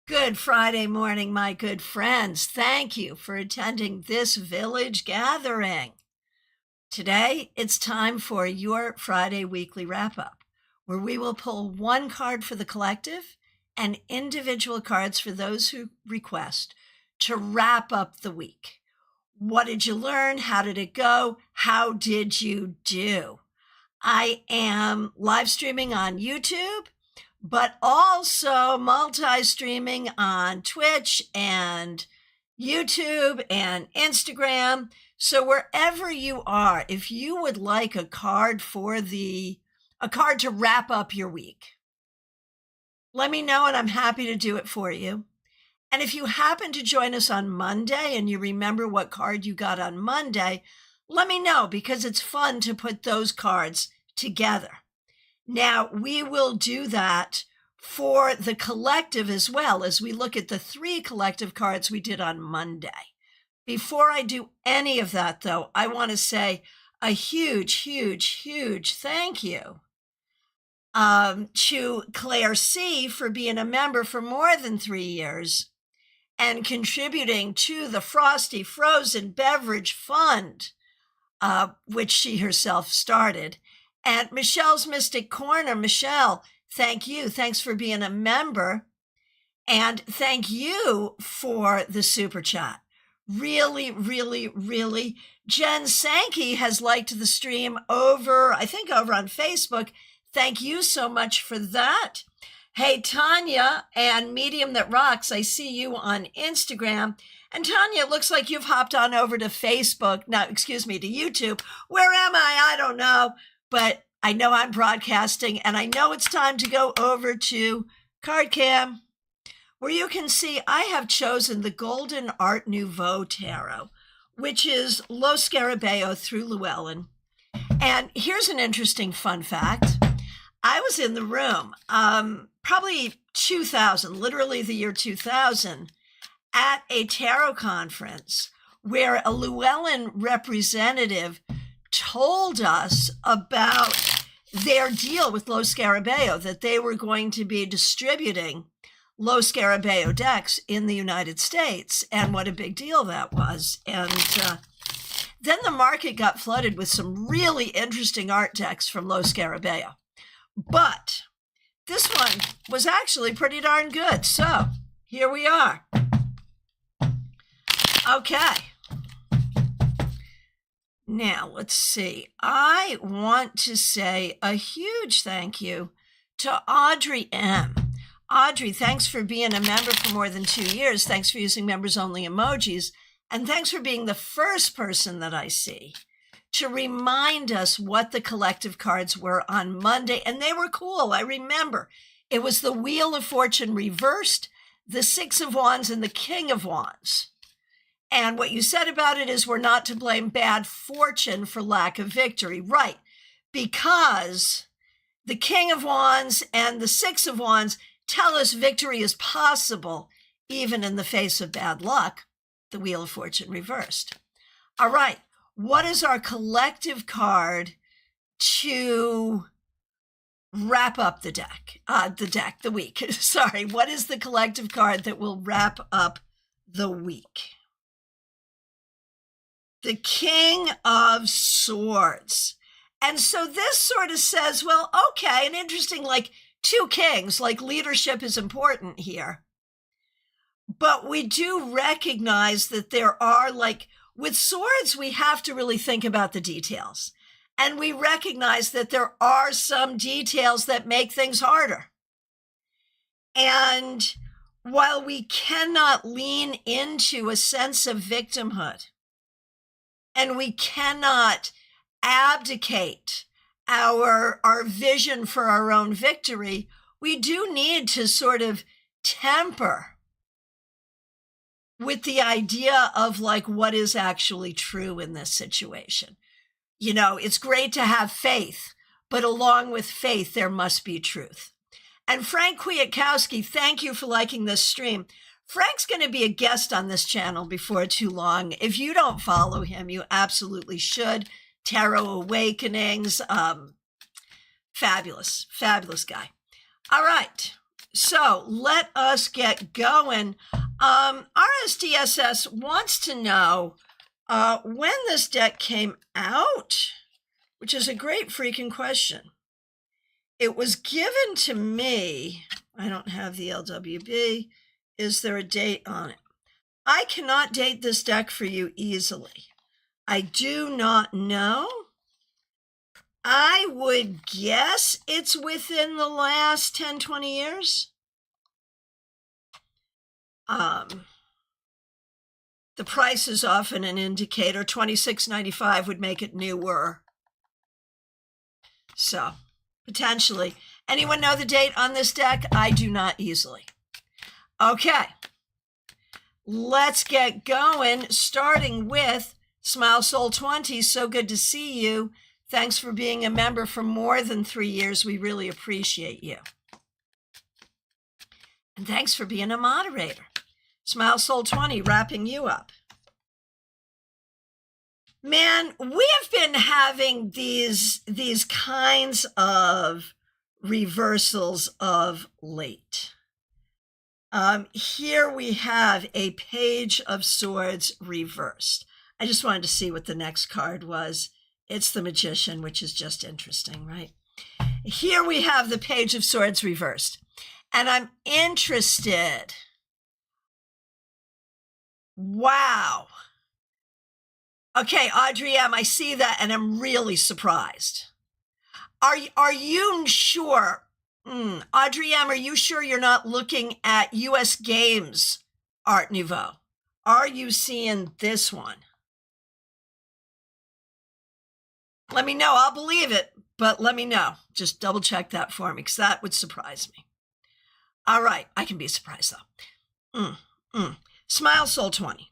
Good Friday morning, my good friends. Thank you for attending this village gathering. Today, it's time for your Friday weekly wrap up, where we will pull one card for the collective and individual cards for those who request to wrap up the week. What did you learn? How did it go? How did you do? I am live streaming on YouTube, but also multi-streaming on Twitch and YouTube and Instagram. So wherever you are, if you would like a card to wrap up your week, let me know and I'm happy to do it for you. And if you happen to join us on Monday and you remember what card you got on Monday, let me know because it's fun to put those cards together. Now, we will do that for the collective as well as we look at the 3 collective cards we did on Monday. Before I do any of that, though, I want to say a huge thank you to Claire C. for being a member for more than 3 years and contributing to the Frosty Frozen Beverage Fund, which she herself started. And Michelle's Mystic Corner, Michelle, thank you. Thanks for being a member. And thank you for the super chat. Really. Jen Sankey has liked the stream over on Facebook. Thank you so much for that. Hey, Tanya and Medium That Rocks, I see you on Instagram. And Tanya, it looks like you've hopped on over to Facebook. No, excuse me, to YouTube. Where am I? I don't know. But I know I'm broadcasting, and I know it's time to go over to CardCam, where you can see I have chosen the Golden Art Nouveau Tarot, which is Lo Scarabeo through Llewellyn. And here's an interesting fun fact. I was in the room, probably 2000, literally the year 2000, at a tarot conference where a Llewellyn representative told us about their deal with Lo Scarabeo, that they were going to be distributing Lo Scarabeo decks in the United States, and what a big deal that was. And then the market got flooded with some really interesting art decks from Lo Scarabeo. But this one was actually pretty darn good. So here we are. Okay. Now, let's see. I want to say a huge thank you to Audrey M. Audrey, thanks for being a member for more than 2 years. Thanks for using members-only emojis. And thanks for being the first person that I see to remind us what the collective cards were on Monday. And they were cool. I remember. It was the Wheel of Fortune reversed, the 6 of Wands, and the King of Wands. And what you said about it is we're not to blame bad fortune for lack of victory. Right. Because the King of Wands and the 6 of Wands tell us victory is possible even in the face of bad luck, the Wheel of Fortune reversed. All right. What is our collective card to wrap up the week? Sorry. What is the collective card that will wrap up the week? The King of Swords. And so this sort of says, well, okay, and interesting, like 2 kings, like leadership is important here. But we do recognize that there are, like, with swords, we have to really think about the details. And we recognize that there are some details that make things harder. And while we cannot lean into a sense of victimhood, and we cannot abdicate our vision for our own victory, we do need to sort of temper with the idea of like what is actually true in this situation. You know, it's great to have faith, but along with faith, there must be truth. And Frank Kwiatkowski, thank you for liking this stream. Frank's going to be a guest on this channel before too long. If you don't follow him, you absolutely should. Tarot Awakenings, fabulous guy. All right, So let us get going. RSDSS wants to know when this deck came out, which is a great freaking question. It was given to me. I don't have the LWB. Is there a date on it? I cannot date this deck for you easily. I do not know. I would guess it's within the last 10, 20 years. The price is often an indicator. $26.95 would make it newer. So, potentially. Anyone know the date on this deck? I do not easily. Okay. Let's get going, starting with Smile Soul 20. So good to see you. Thanks for being a member for more than 3 years. We really appreciate you. And thanks for being a moderator. Smile Soul 20, wrapping you up. Man, we have been having these kinds of reversals of late. Here we have a Page of Swords reversed. I just wanted to see what the next card was. It's the Magician, which is just interesting, right? Here we have the Page of Swords reversed. And I'm interested. Wow. Okay, Audrey M., I see that, and I'm really surprised. Are you sure? Audrey M., are you sure you're not looking at U.S. Games Art Nouveau? Are you seeing this one? Let me know. I'll believe it, but let me know. Just double check that for me, because that would surprise me. All right. I can be surprised, though. Smile Soul 20.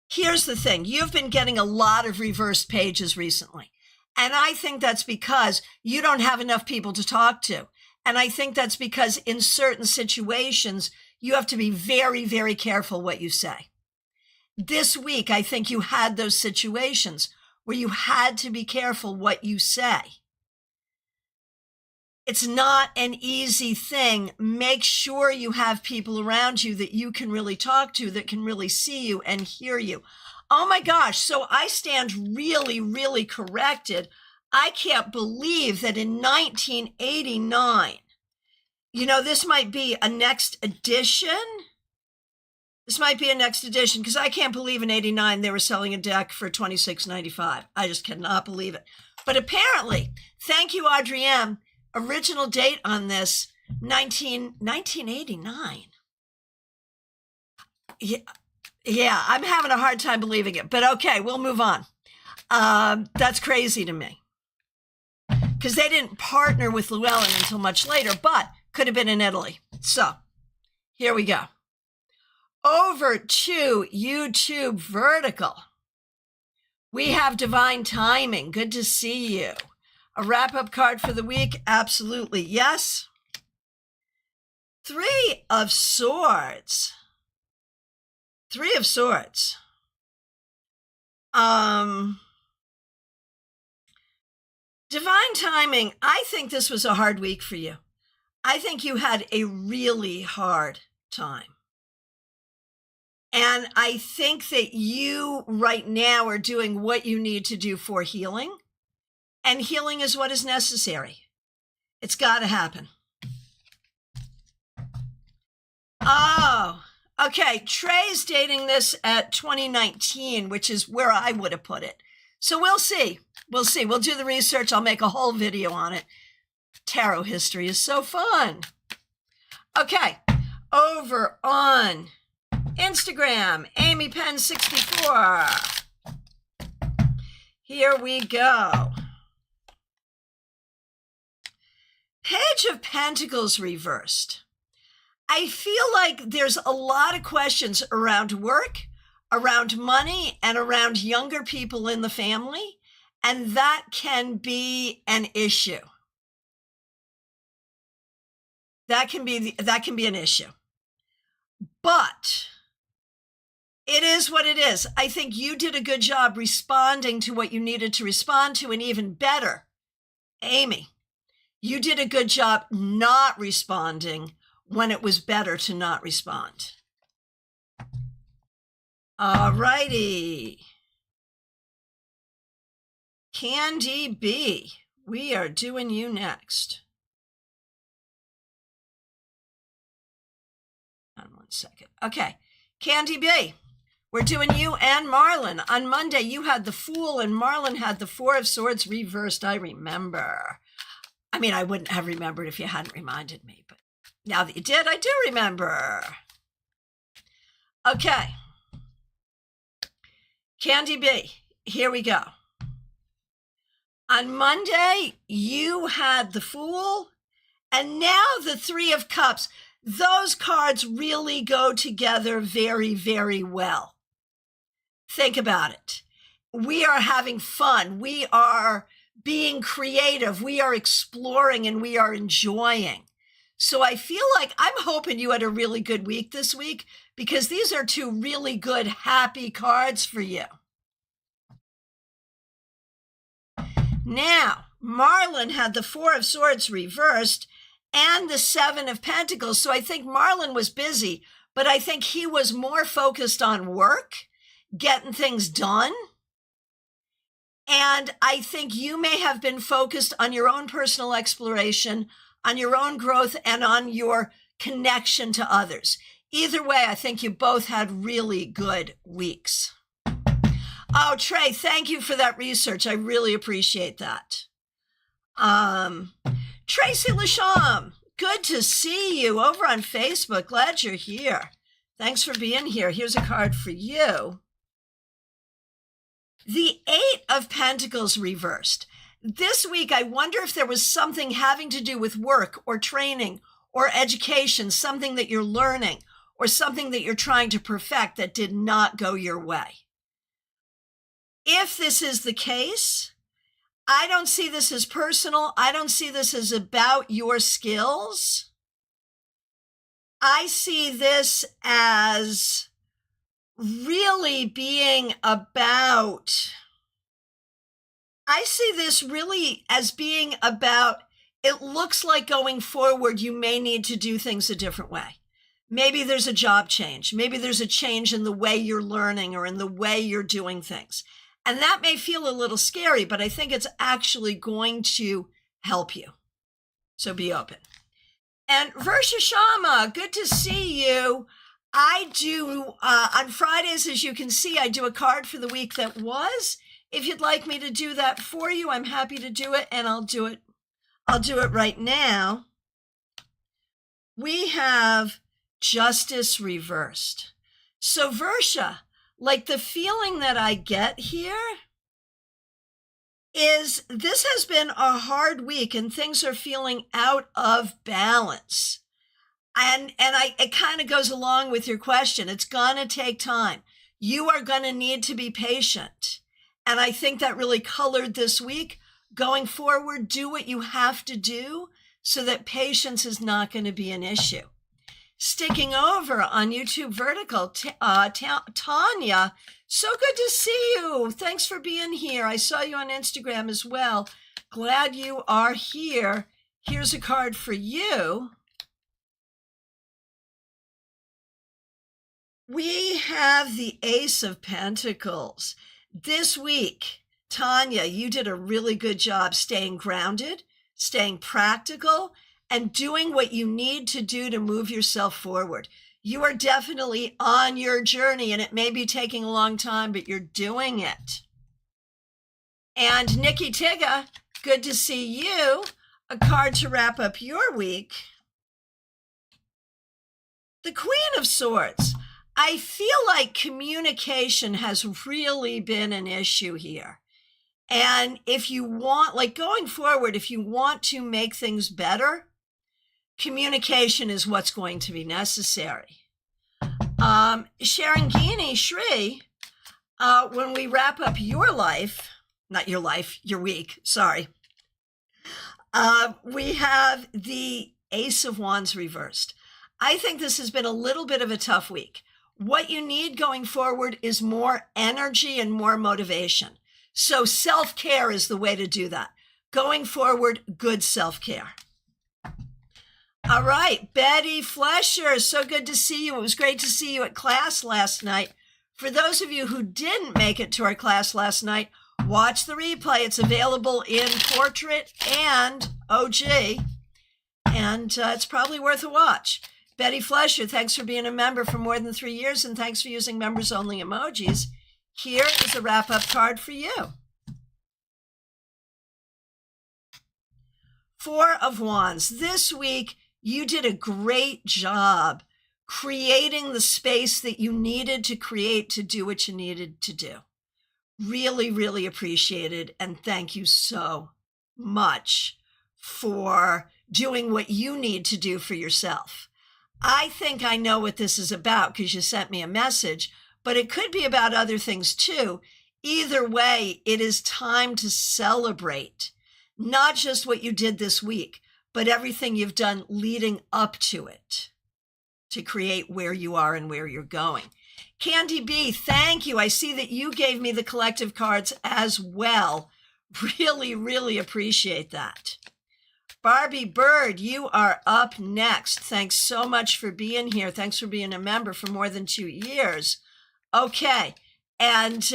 Here's the thing. You've been getting a lot of reversed pages recently. And I think that's because you don't have enough people to talk to. And I think that's because in certain situations, you have to be very, very careful what you say. This week, I think you had those situations where you had to be careful what you say. It's not an easy thing. Make sure you have people around you that you can really talk to, that can really see you and hear you. Oh my gosh, so I stand really, really corrected. I can't believe that in 1989, this might be a next edition. This might be a next edition, because I can't believe in 89 they were selling a deck for $26.95. I just cannot believe it. But apparently, thank you, Audrey M., original date on this, 1989. Yeah, I'm having a hard time believing it, but okay, we'll move on. That's crazy to me, because they didn't partner with Llewellyn until much later, but could have been in Italy. So here we go. Over to YouTube Vertical. We have Divine Timing. Good to see you. A wrap-up card for the week? Absolutely, yes. 3 of Swords. 3 of Swords. Divine Timing, I think this was a hard week for you. I think you had a really hard time. And I think that you right now are doing what you need to do for healing. And healing is what is necessary. It's got to happen. Oh, okay. Trey's dating this at 2019, which is where I would have put it. So we'll see. We'll see. We'll do the research. I'll make a whole video on it. Tarot history is so fun. Okay. Over on Instagram, Amy Penn 64. Here we go. Page of Pentacles reversed. I feel like there's a lot of questions around work, around money, and around younger people in the family, and that can be an issue. That can be an issue. But it is what it is. I think you did a good job responding to what you needed to respond to, and even better, Amy, you did a good job not responding when it was better to not respond. All righty. Candy B, we are doing you next. Hold on 1 second. Okay, Candy B, we're doing you and Marlon. On Monday, you had the Fool and Marlon had the Four of Swords reversed. I remember. I mean, I wouldn't have remembered if you hadn't reminded me, but now that you did, I do remember. Okay. Candy B, here we go. On Monday, you had the Fool, and now the Three of Cups. Those cards really go together very, very well. Think about it. We are having fun. We are being creative. We are exploring, and we are enjoying. So I feel like I'm hoping you had a really good week this week, because these are two really good, happy cards for you. Now, Marlon had the Four of Swords reversed and the Seven of Pentacles. So I think Marlon was busy, but I think he was more focused on work, getting things done. And I think you may have been focused on your own personal exploration, on your own growth, and on your connection to others. Either way, I think you both had really good weeks. Oh, Trey, thank you for that research. I really appreciate that. Tracy Lasham, good to see you over on Facebook. Glad you're here. Thanks for being here. Here's a card for you. The Eight of Pentacles reversed. This week, I wonder if there was something having to do with work or training or education, something that you're learning or something that you're trying to perfect that did not go your way. If this is the case, I don't see this as personal. I don't see this as about your skills. I see this as really being about, I see this really as being about, it looks like going forward, you may need to do things a different way. Maybe there's a job change. Maybe there's a change in the way you're learning or in the way you're doing things. And that may feel a little scary, but I think it's actually going to help you. So be open. And Versha Sharma, good to see you. I do, on Fridays, as you can see, I do a card for the week that was. If you'd like me to do that for you, I'm happy to do it, and I'll do it. I'll do it right now. We have Justice reversed. So Versha, like the feeling that I get here is this has been a hard week and things are feeling out of balance. And it kind of goes along with your question. It's going to take time. You are going to need to be patient. And I think that really colored this week. Going forward, do what you have to do so that patience is not going to be an issue. Sticking over on YouTube Vertical, Tanya, so good to see you. Thanks for being here. I saw you on Instagram as well. Glad you are here. Here's a card for you. We have the Ace of Pentacles. This week, Tanya, you did a really good job staying grounded, staying practical, and doing what you need to do to move yourself forward. You are definitely on your journey, and it may be taking a long time, but you're doing it. And Nikki Tiga, good to see you. A card to wrap up your week. The Queen of Swords. I feel like communication has really been an issue here. And if you want, like going forward, if you want to make things better, communication is what's going to be necessary. Sharangini Shri, when we wrap up your life, not your life, your week, sorry, we have the Ace of Wands reversed. I think this has been a little bit of a tough week. What you need going forward is more energy and more motivation. So self-care is the way to do that. Going forward, good self-care. All right, Betty Flesher, so good to see you. It was great to see you at class last night. For those of you who didn't make it to our class last night, watch the replay. It's available in portrait and OG, and it's probably worth a watch. Betty Flesher, thanks for being a member for more than 3 years, and thanks for using members-only emojis. Here is a wrap-up card for you. 4 of Wands. This week, you did a great job creating the space that you needed to create to do what you needed to do. Really, really appreciated. And thank you so much for doing what you need to do for yourself. I think I know what this is about because you sent me a message, but it could be about other things too. Either way, it is time to celebrate not just what you did this week, but everything you've done leading up to it to create where you are and where you're going. Candy B, thank you. I see that you gave me the collective cards as well. Really, really appreciate that. Barbie Bird, you are up next. Thanks so much for being here. Thanks for being a member for more than 2 years. Okay, and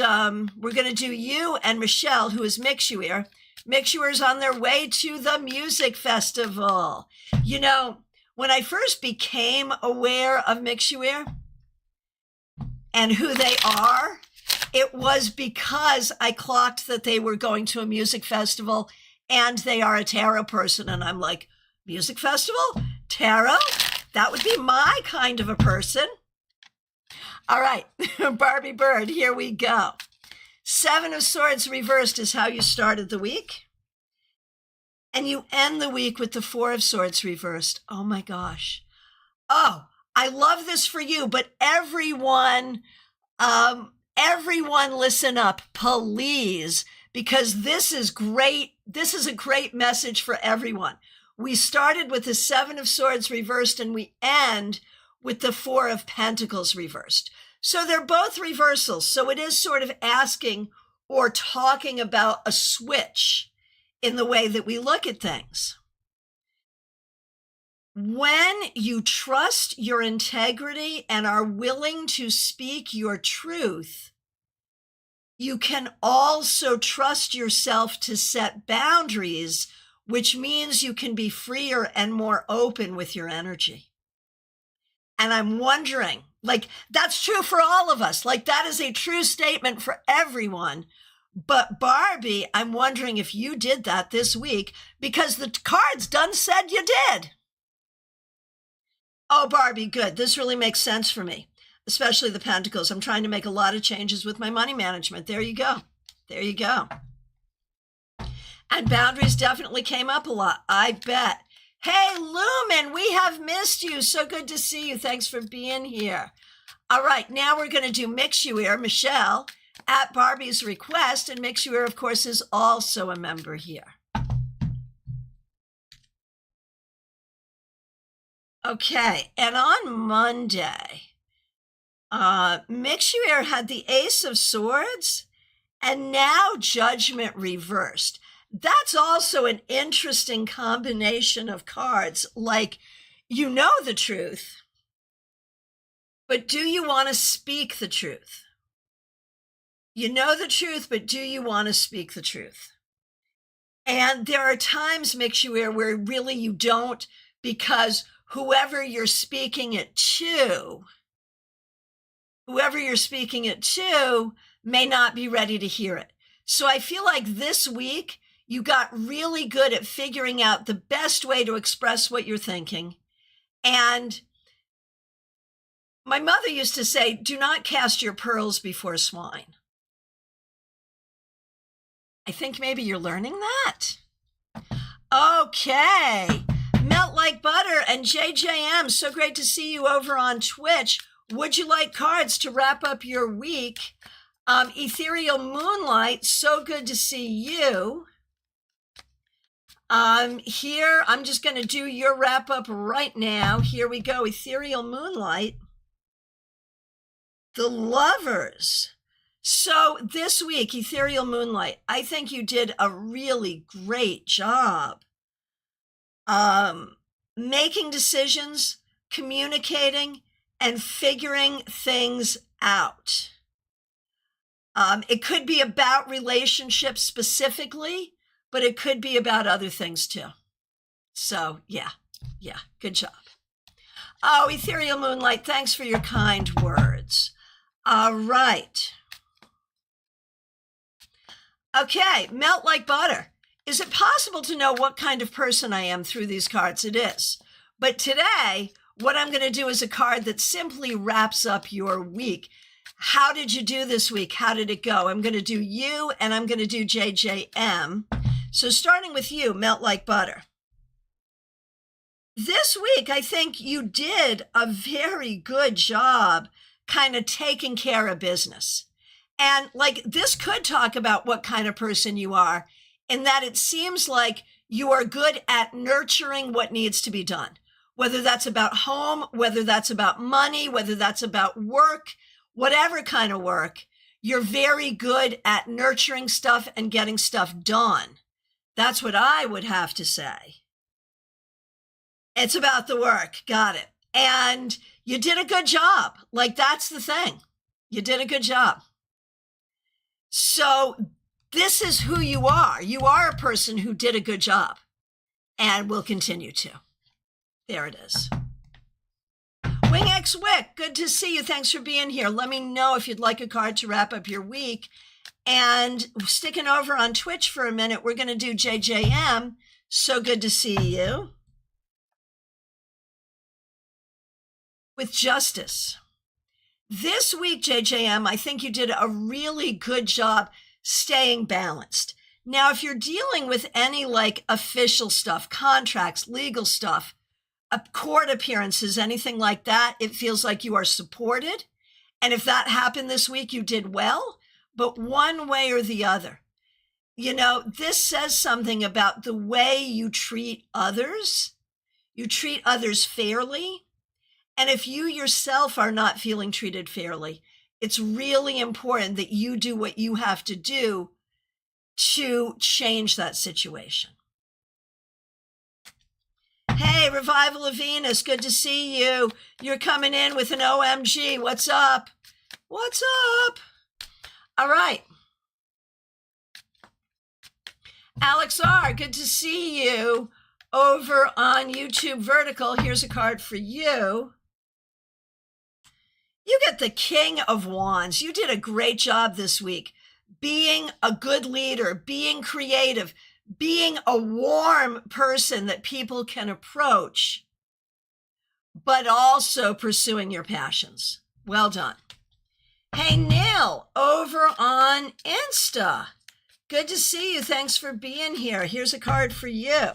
we're going to do you and Michelle, who is Mixuer. Mixuer's on their way to the music festival. You know, when I first became aware of Mixuer and who they are, it was because I clocked that they were going to a music festival and they are a tarot person. And I'm like, music festival? Tarot? That would be my kind of a person. All right, Barbie Bird, here we go. 7 of Swords reversed is how you started the week. And you end the week with the 4 of Swords reversed. Oh my gosh. Oh, I love this for you, but everyone listen up, please, because this is great. This is a great message for everyone. We started with the 7 of Swords reversed and we end with the 4 of Pentacles reversed. So they're both reversals. So it is sort of asking or talking about a switch in the way that we look at things. When you trust your integrity and are willing to speak your truth, you can also trust yourself to set boundaries, which means you can be freer and more open with your energy. And I'm wondering, like, that's true for all of us. Like, that is a true statement for everyone. But Barbie, I'm wondering if you did that this week because the cards done said you did. Oh, Barbie, good. This really makes sense for me, especially the Pentacles. I'm trying to make a lot of changes with my money management. There you go. There you go. And boundaries definitely came up a lot, I bet. Hey, Lumen, we have missed you. So good to see you. Thanks for being here. All right, now we're going to do Mixuer, Michelle, at Barbie's request. And Mixuer, of course, is also a member here. Okay, and on Monday, Mixuer had the Ace of Swords and now Judgment reversed. That's also an interesting combination of cards. Like, you know the truth, but do you want to speak the truth? You know the truth, but do you want to speak the truth? And there are times, Mixuer, where really you don't, because whoever you're speaking it to may not be ready to hear it. So I feel like this week you got really good at figuring out the best way to express what you're thinking. And my mother used to say, do not cast your pearls before swine. I think maybe you're learning that. Okay. Melt Like Butter and JJM, so great to see you over on Twitch. Would you like cards to wrap up your week? Ethereal Moonlight, so good to see you. Here, I'm just going to do your wrap up right now. Here we go. Ethereal Moonlight. The Lovers. So this week, Ethereal Moonlight, I think you did a really great job. making decisions, communicating, and figuring things out. It could be about relationships specifically, but it could be about other things too. So yeah, good job. Oh, Ethereal Moonlight, thanks for your kind words. All right. Okay, Melt Like Butter. Is it possible to know what kind of person I am through these cards? It is. But today, what I'm going to do is a card that simply wraps up your week. How did you do this week? How did it go? I'm going to do you, and I'm going to do JJM. So starting with you, Melt Like Butter. This week, I think you did a very good job kind of taking care of business. And like this could talk about what kind of person you are, in that it seems like you are good at nurturing what needs to be done, whether that's about home, whether that's about money, whether that's about work, whatever kind of work. You're very good at nurturing stuff and getting stuff done. That's what I would have to say. It's about the work. Got it. And you did a good job. Like, that's the thing. You did a good job. So this is who you are. You are a person who did a good job and will continue to. There it is. Wing X Wick, good to see you. Thanks for being here. Let me know if you'd like a card to wrap up your week. And sticking over on Twitch for a minute, we're going to do JJM. So good to see you. With Justice. This week, JJM, I think you did a really good job staying balanced. Now, if you're dealing with any like official stuff, contracts, legal stuff, court appearances, anything like that, it feels like you are supported. And if that happened this week, you did well. But one way or the other, you know, this says something about the way you treat others. You treat others fairly. And if you yourself are not feeling treated fairly, it's really important that you do what you have to do to change that situation. Hey, Revival of Venus, good to see you. You're coming in with an OMG. What's up? What's up? All right. Alex R., good to see you over on YouTube Vertical. Here's a card for you. You get the King of Wands. You did a great job this week being a good leader, being creative, being a warm person that people can approach, but also pursuing your passions. Well done. Hey, Neil, over on Insta. Good to see you. Thanks for being here. Here's a card for you.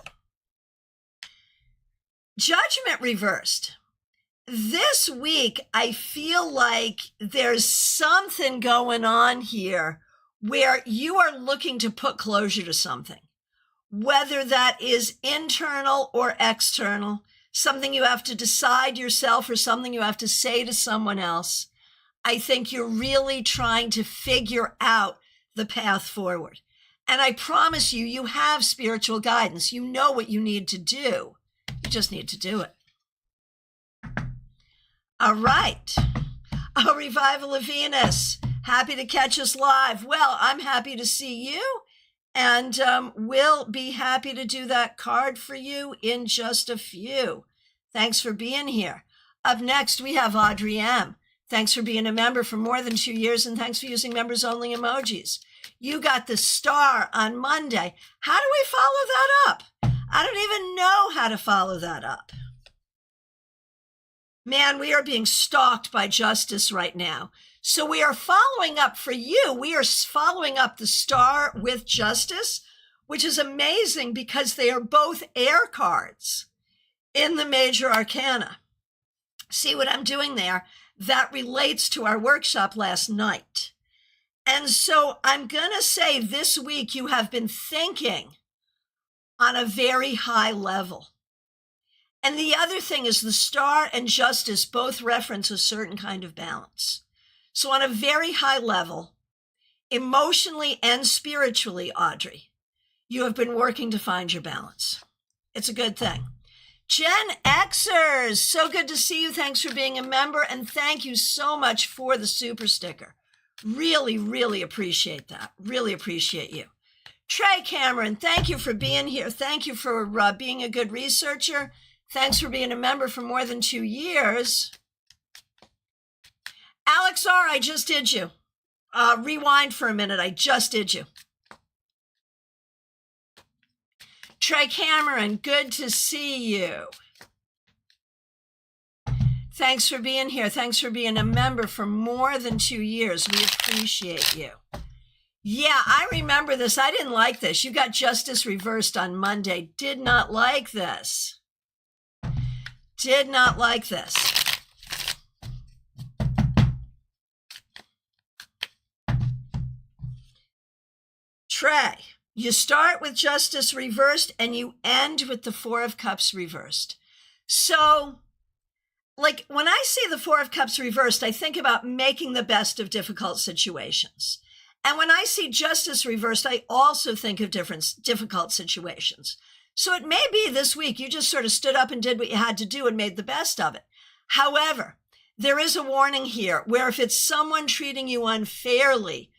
Judgment reversed. This week, I feel like there's something going on here where you are looking to put closure to something, whether that is internal or external, something you have to decide yourself or something you have to say to someone else. I think you're really trying to figure out the path forward. And I promise you, you have spiritual guidance. You know what you need to do. You just need to do it. All right. A Revival of Venus. Happy to catch us live. Well, I'm happy to see you. And we'll be happy to do that card for you in just a few. Thanks for being here. Up next, we have Audrey M. Thanks for being a member for more than 2 years, and thanks for using members-only emojis. You got the star on Monday. How do we follow that up? I don't even know how to follow that up. Man, we are being stalked by Justice right now. So we are following up for you. We are following up the star with Justice, which is amazing because they are both air cards in the major arcana. See what I'm doing there? That relates to our workshop last night. And so I'm going to say this week you have been thinking on a very high level. And the other thing is the star and Justice both reference a certain kind of balance. So on a very high level, emotionally and spiritually, Audrey, you have been working to find your balance. It's a good thing. Gen Xers, so good to see you. Thanks for being a member, and thank you so much for the super sticker. Really, really appreciate that. Really appreciate you. Trey Cameron, thank you for being here. Thank you for being a good researcher. Thanks for being a member for more than 2 years. Alex R., I just did you. Rewind for a minute. I just did you. Trey Cameron, good to see you. Thanks for being here. Thanks for being a member for more than 2 years. We appreciate you. Yeah, I remember this. I didn't like this. You got justice reversed on Monday. Did not like this. Did not like this. Trey, you start with justice reversed and you end with the Four of Cups reversed. So, like, when I see the Four of Cups reversed, I think about making the best of difficult situations. And when I see justice reversed, I also think of difficult situations. So it may be this week you just sort of stood up and did what you had to do and made the best of it. However, there is a warning here where if it's someone treating you unfairly,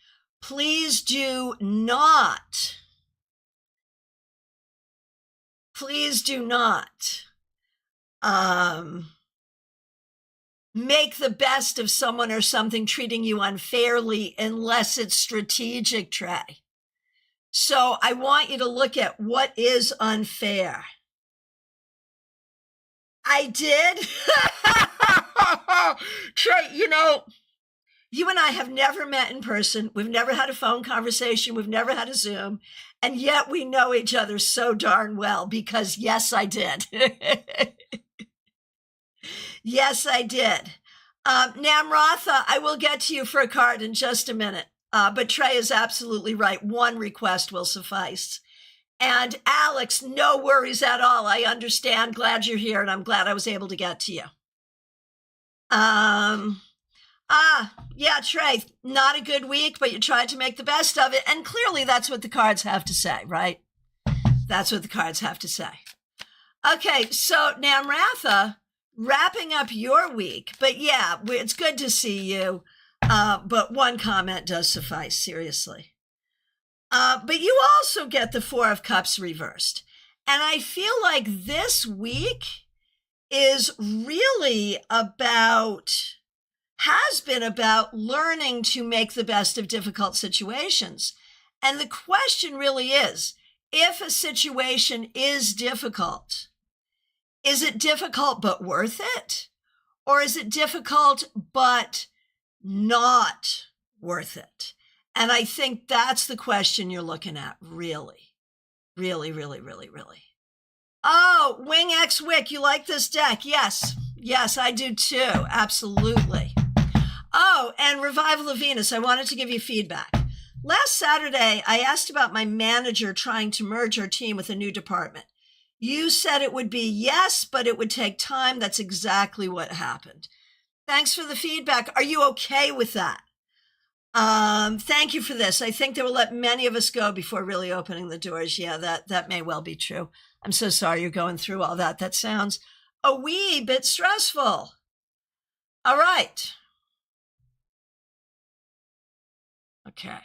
please do not make the best of someone or something treating you unfairly unless it's strategic, Trey. So I want you to look at what is unfair. I did. Trey, you and I have never met in person. We've never had a phone conversation. We've never had a Zoom. And yet we know each other so darn well because yes, I did. Yes, I did. Namratha, I will get to you for a card in just a minute. But Trey is absolutely right. One request will suffice. And Alex, no worries at all. I understand. Glad you're here, and I'm glad I was able to get to you. Yeah, Trey, not a good week, but you tried to make the best of it. And clearly that's what the cards have to say, right? That's what the cards have to say. Okay, so Namratha, wrapping up your week, but yeah, it's good to see you. But one comment does suffice, seriously. But you also get the Four of Cups reversed. And I feel like this week is really has been about learning to make the best of difficult situations. And the question really is, if a situation is difficult, is it difficult but worth it? Or is it difficult but not worth it? And I think that's the question you're looking at, really. Really, really, really, really. Oh, Wing X Wick, you like this deck? Yes. Yes, I do too. Absolutely. Oh, and Revival of Venus, I wanted to give you feedback. Last Saturday, I asked about my manager trying to merge our team with a new department. You said it would be yes, but it would take time. That's exactly what happened. Thanks for the feedback. Are you okay with that? Thank you for this. I think they will let many of us go before really opening the doors. Yeah, that may well be true. I'm so sorry you're going through all that. That sounds a wee bit stressful. All right. Okay.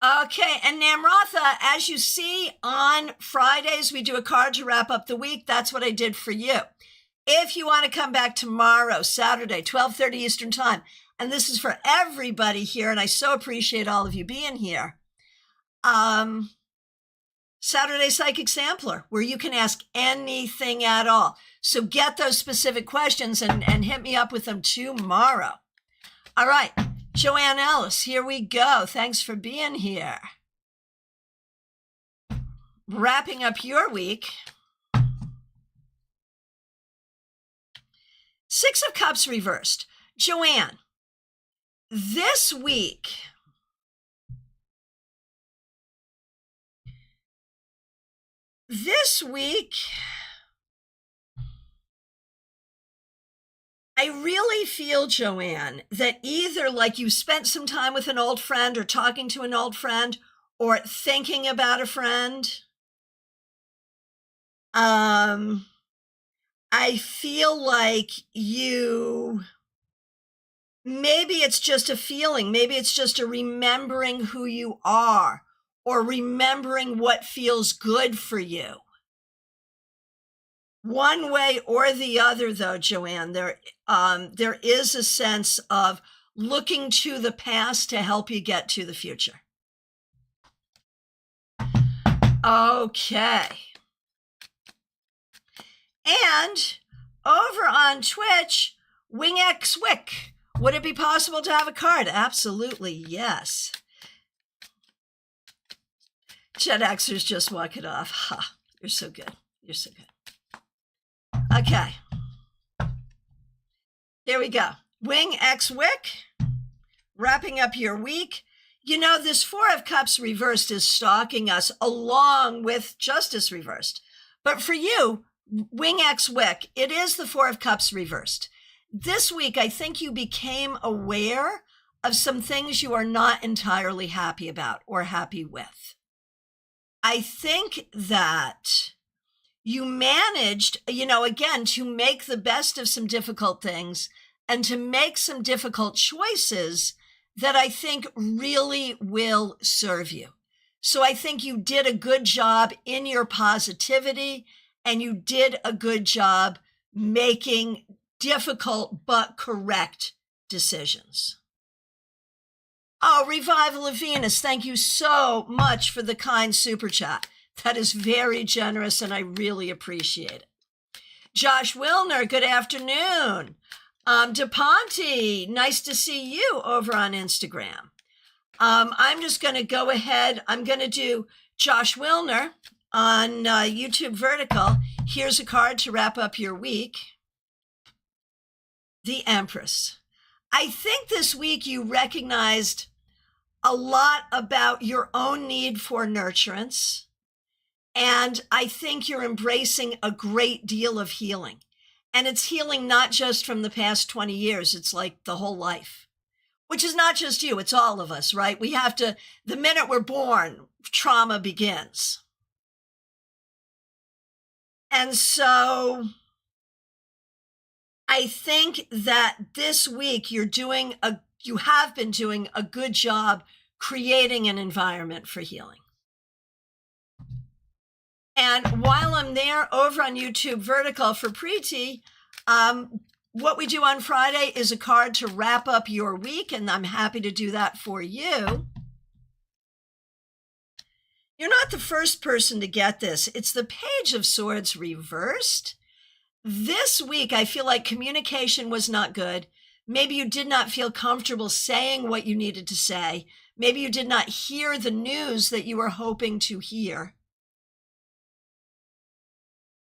Okay, and Namratha, as you see, on Fridays, we do a card to wrap up the week. That's what I did for you. If you want to come back tomorrow, Saturday, 12:30 Eastern Time, and this is for everybody here, and I so appreciate all of you being here, Saturday Psychic Sampler, where you can ask anything at all. So get those specific questions and hit me up with them tomorrow. All right, Joanne Ellis, here we go. Thanks for being here. Wrapping up your week. Six of Cups reversed. Joanne, this week, I really feel, Joanne, that either like you spent some time with an old friend or talking to an old friend or thinking about a friend, I feel like maybe it's just a feeling. Maybe it's just a remembering who you are or remembering what feels good for you. One way or the other, though, Joanne, there is a sense of looking to the past to help you get to the future. Okay. And over on Twitch, WingXWick. Would it be possible to have a card? Absolutely, yes. Gen Xers just walk it off. Ha, you're so good. You're so good. Okay. There we go. WingXWick, wrapping up your week. You know, this Four of Cups reversed is stalking us along with Justice reversed. But for you, WingXWick, it is the Four of Cups reversed. This week, I think you became aware of some things you are not entirely happy about or happy with. I think that you managed, again, to make the best of some difficult things and to make some difficult choices that I think really will serve you. So I think you did a good job in your positivity, and you did a good job making difficult but correct decisions. Oh, Revival of Venus, thank you so much for the kind super chat. That is very generous, and I really appreciate it. Josh Wilner, good afternoon. DePonte, nice to see you over on Instagram. I'm just going to go ahead. I'm going to do Josh Wilner on YouTube Vertical. Here's a card to wrap up your week. The Empress. I think this week you recognized a lot about your own need for nurturance. And I think you're embracing a great deal of healing. And it's healing not just from the past 20 years. It's like the whole life, which is not just you. It's all of us, right? We have to, the minute we're born, trauma begins. And so I think that this week you have been doing a good job creating an environment for healing. And while I'm there over on YouTube Vertical for Preeti, what we do on Friday is a card to wrap up your week, and I'm happy to do that for you. You're not the first person to get this. It's the Page of Swords reversed. This week, I feel like communication was not good. Maybe you did not feel comfortable saying what you needed to say. Maybe you did not hear the news that you were hoping to hear.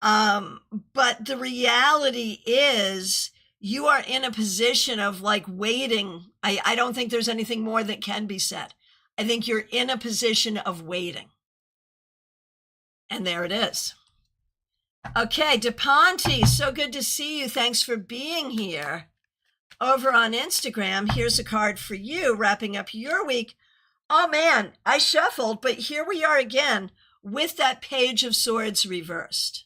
But the reality is you are in a position of like waiting. I don't think there's anything more that can be said. I think you're in a position of waiting. And there it is. Okay, DePonte, so good to see you. Thanks for being here. Over on Instagram, here's a card for you, wrapping up your week. Oh man, I shuffled, but here we are again with that Page of Swords reversed.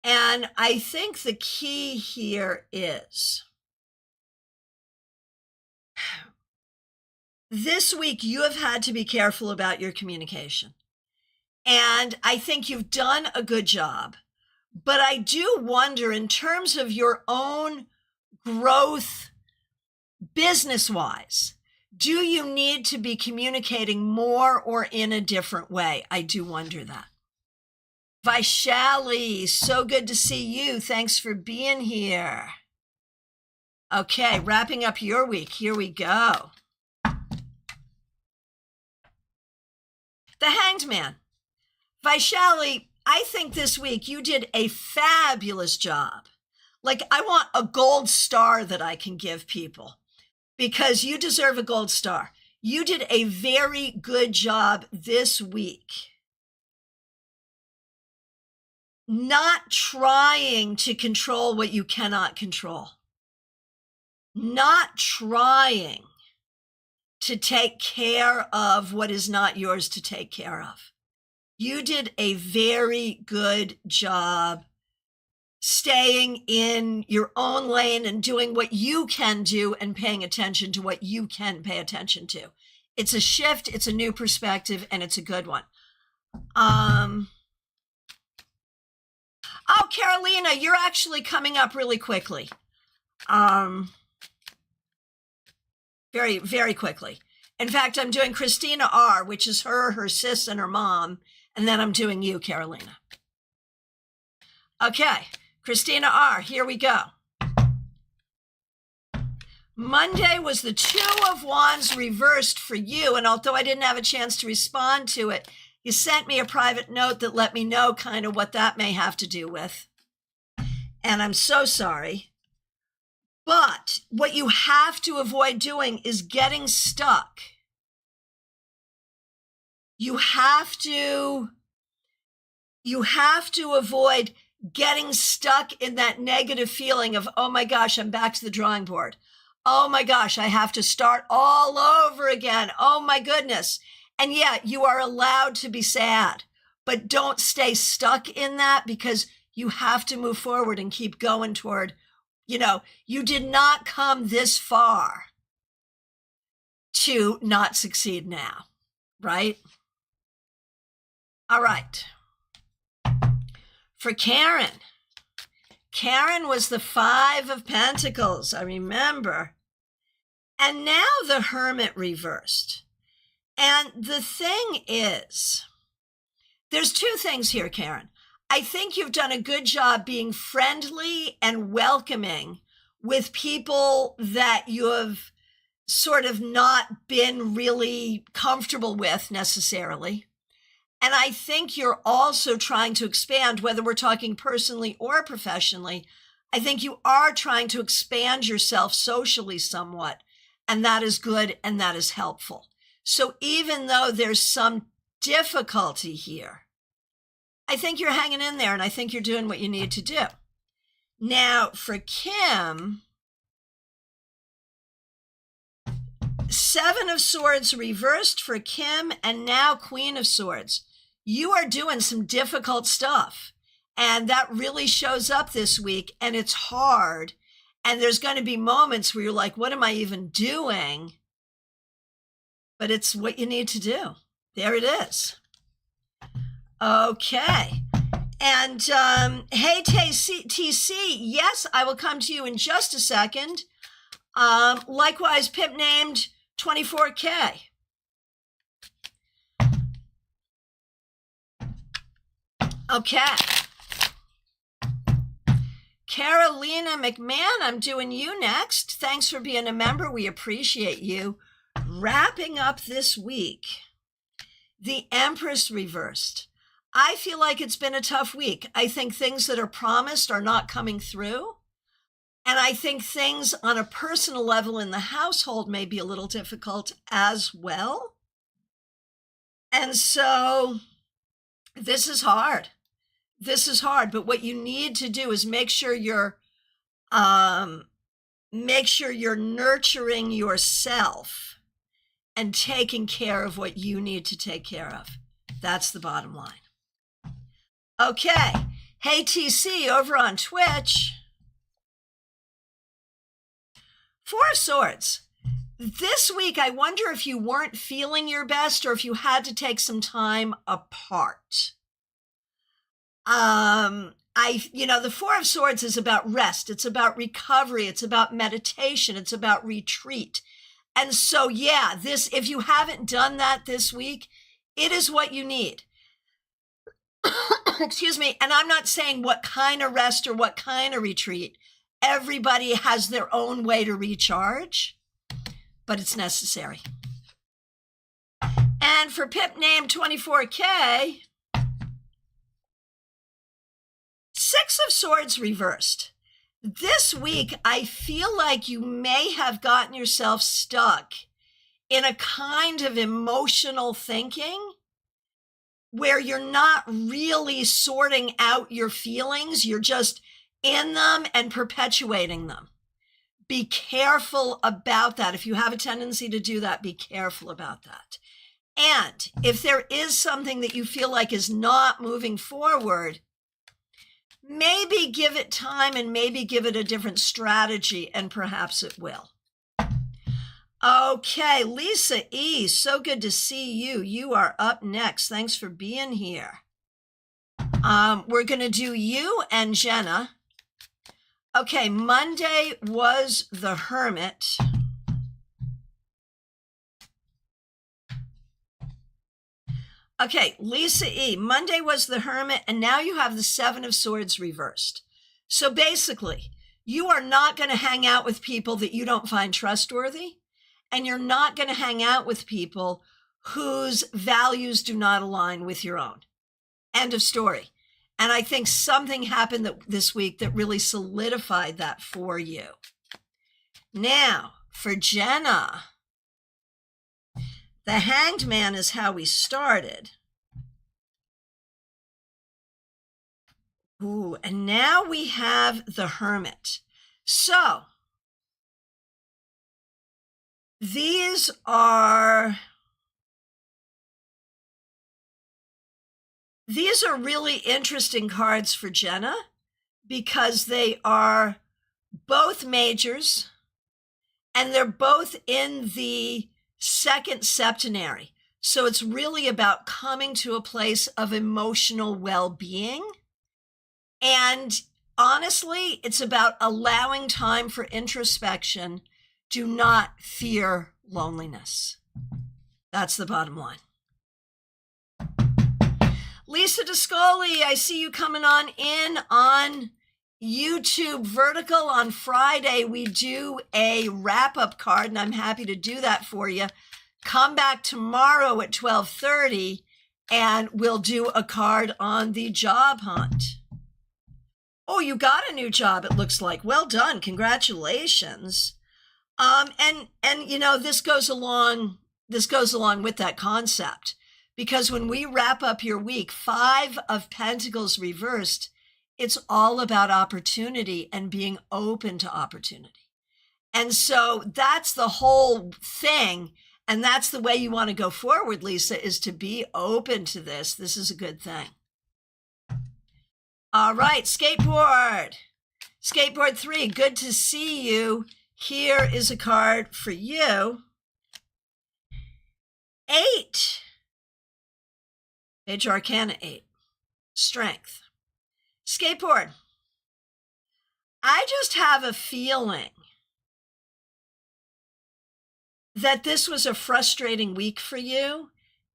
And I think the key here is this week you have had to be careful about your communication. And I think you've done a good job. But I do wonder, in terms of your own growth business-wise, do you need to be communicating more or in a different way? I do wonder that. Vaishali, so good to see you. Thanks for being here. Okay, wrapping up your week. Here we go. The Hanged Man. Vaishali, I think this week you did a fabulous job. Like, I want a gold star that I can give people because you deserve a gold star. You did a very good job this week. Not trying to control what you cannot control. Not trying to take care of what is not yours to take care of. You did a very good job staying in your own lane and doing what you can do and paying attention to what you can pay attention to. It's a shift, it's a new perspective, and it's a good one. Oh, Carolina, you're actually coming up really quickly. Very, very quickly. In fact, I'm doing Christina R., which is her sis, and her mom, and then I'm doing you, Carolina. Okay, Christina R., here we go. Monday was the Two of Wands reversed for you, and although I didn't have a chance to respond to it, you sent me a private note that let me know kind of what that may have to do with. And I'm so sorry. But what you have to avoid doing is getting stuck. You have to avoid getting stuck in that negative feeling of, oh my gosh, I'm back to the drawing board. Oh my gosh, I have to start all over again. Oh my goodness. And yeah, you are allowed to be sad, but don't stay stuck in that, because you have to move forward and keep going toward, you did not come this far to not succeed now, right? All right. For Karen was the Five of Pentacles, I remember. And now the Hermit reversed. And the thing is, there's two things here, Karen. I think you've done a good job being friendly and welcoming with people that you have sort of not been really comfortable with necessarily. And I think you're also trying to expand, whether we're talking personally or professionally. I think you are trying to expand yourself socially somewhat, and that is good and that is helpful. So even though there's some difficulty here, I think you're hanging in there, and I think you're doing what you need to do. Now, for Kim, Seven of Swords reversed for Kim, and now Queen of Swords. You are doing some difficult stuff, and that really shows up this week, and it's hard. And there's going to be moments where you're like, what am I even doing? But it's what you need to do. There it is. Okay. And hey, TC, yes, I will come to you in just a second. Likewise, pimp named 24K. Okay. Carolina McMahon, I'm doing you next. Thanks for being a member. We appreciate you. Wrapping up this week, the Empress reversed. I feel like it's been a tough week. I think things that are promised are not coming through. And I think things on a personal level in the household may be a little difficult as well. And so this is hard. This is hard. But what you need to do is make sure you're nurturing yourself and taking care of what you need to take care of. That's the bottom line. Okay. Hey, TC, over on Twitch. Four of Swords. This week, I wonder if you weren't feeling your best or if you had to take some time apart. The Four of Swords is about rest. It's about recovery. It's about meditation. It's about retreat. And so, yeah, if you haven't done that this week, it is what you need. Excuse me. And I'm not saying what kind of rest or what kind of retreat. Everybody has their own way to recharge, but it's necessary. And for pimp name 24K, Six of Swords reversed. This week, I feel like you may have gotten yourself stuck in a kind of emotional thinking where you're not really sorting out your feelings. You're just in them and perpetuating them. Be careful about that. If you have a tendency to do that, be careful about that. And if there is something that you feel like is not moving forward, maybe give it time and maybe give it a different strategy, and perhaps it will. Okay, Lisa E., so good to see you. You are up next. Thanks for being here. We're going to do you and Jenna. Okay, Monday was the Hermit. Okay, Lisa E., Monday was the Hermit, and now you have the Seven of Swords reversed. So basically, you are not going to hang out with people that you don't find trustworthy, and you're not going to hang out with people whose values do not align with your own. End of story. And I think something happened this week that really solidified that for you. Now, for Jenna, the Hanged Man is how we started. Ooh, and now we have the Hermit. So, these are really interesting cards for Jenna because they are both majors and they're both in the second septenary. So it's really about coming to a place of emotional well-being. And honestly, it's about allowing time for introspection. Do not fear loneliness. That's the bottom line. Lisa Discoli, I see you coming on in on YouTube Vertical. On Friday, we do a wrap-up card, and I'm happy to do that for you. Come back tomorrow at 12:30, and we'll do a card on the job hunt. Oh, you got a new job, it looks like. Well done. Congratulations. And you know, this goes along with that concept, because when we wrap up your week, 5 of Pentacles reversed, it's all about opportunity and being open to opportunity. And so that's the whole thing. And that's the way you want to go forward, Lisa, is to be open to this. This is a good thing. All right, skateboard. Skateboard 3, good to see you. Here is a card for you. 8. Major Arcana 8. Strength. Skateboard. I just have a feeling that this was a frustrating week for you,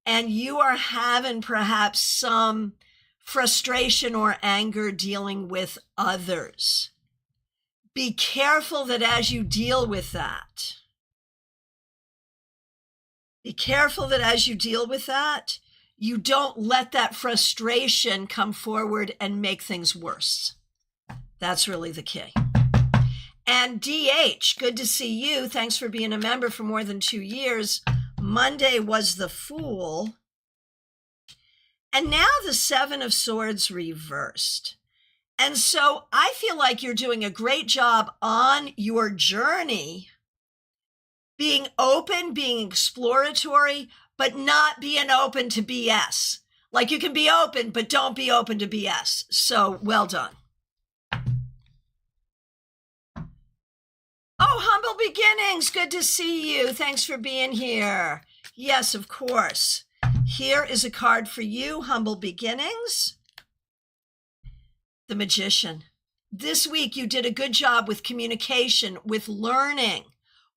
and you are having perhaps some frustration or anger dealing with others. Be careful that as you deal with that, you don't let that frustration come forward and make things worse. That's really the key. And DH, good to see you. Thanks for being a member for more than 2 years. Monday was the Fool. And now the Seven of Swords reversed. And so I feel like you're doing a great job on your journey, being open, being exploratory, but not being open to BS. Like, you can be open, but don't be open to BS. So well done. Oh, Humble Beginnings, good to see you. Thanks for being here. Yes, of course. Here is a card for you, Humble Beginnings. The Magician. This week you did a good job with communication, with learning,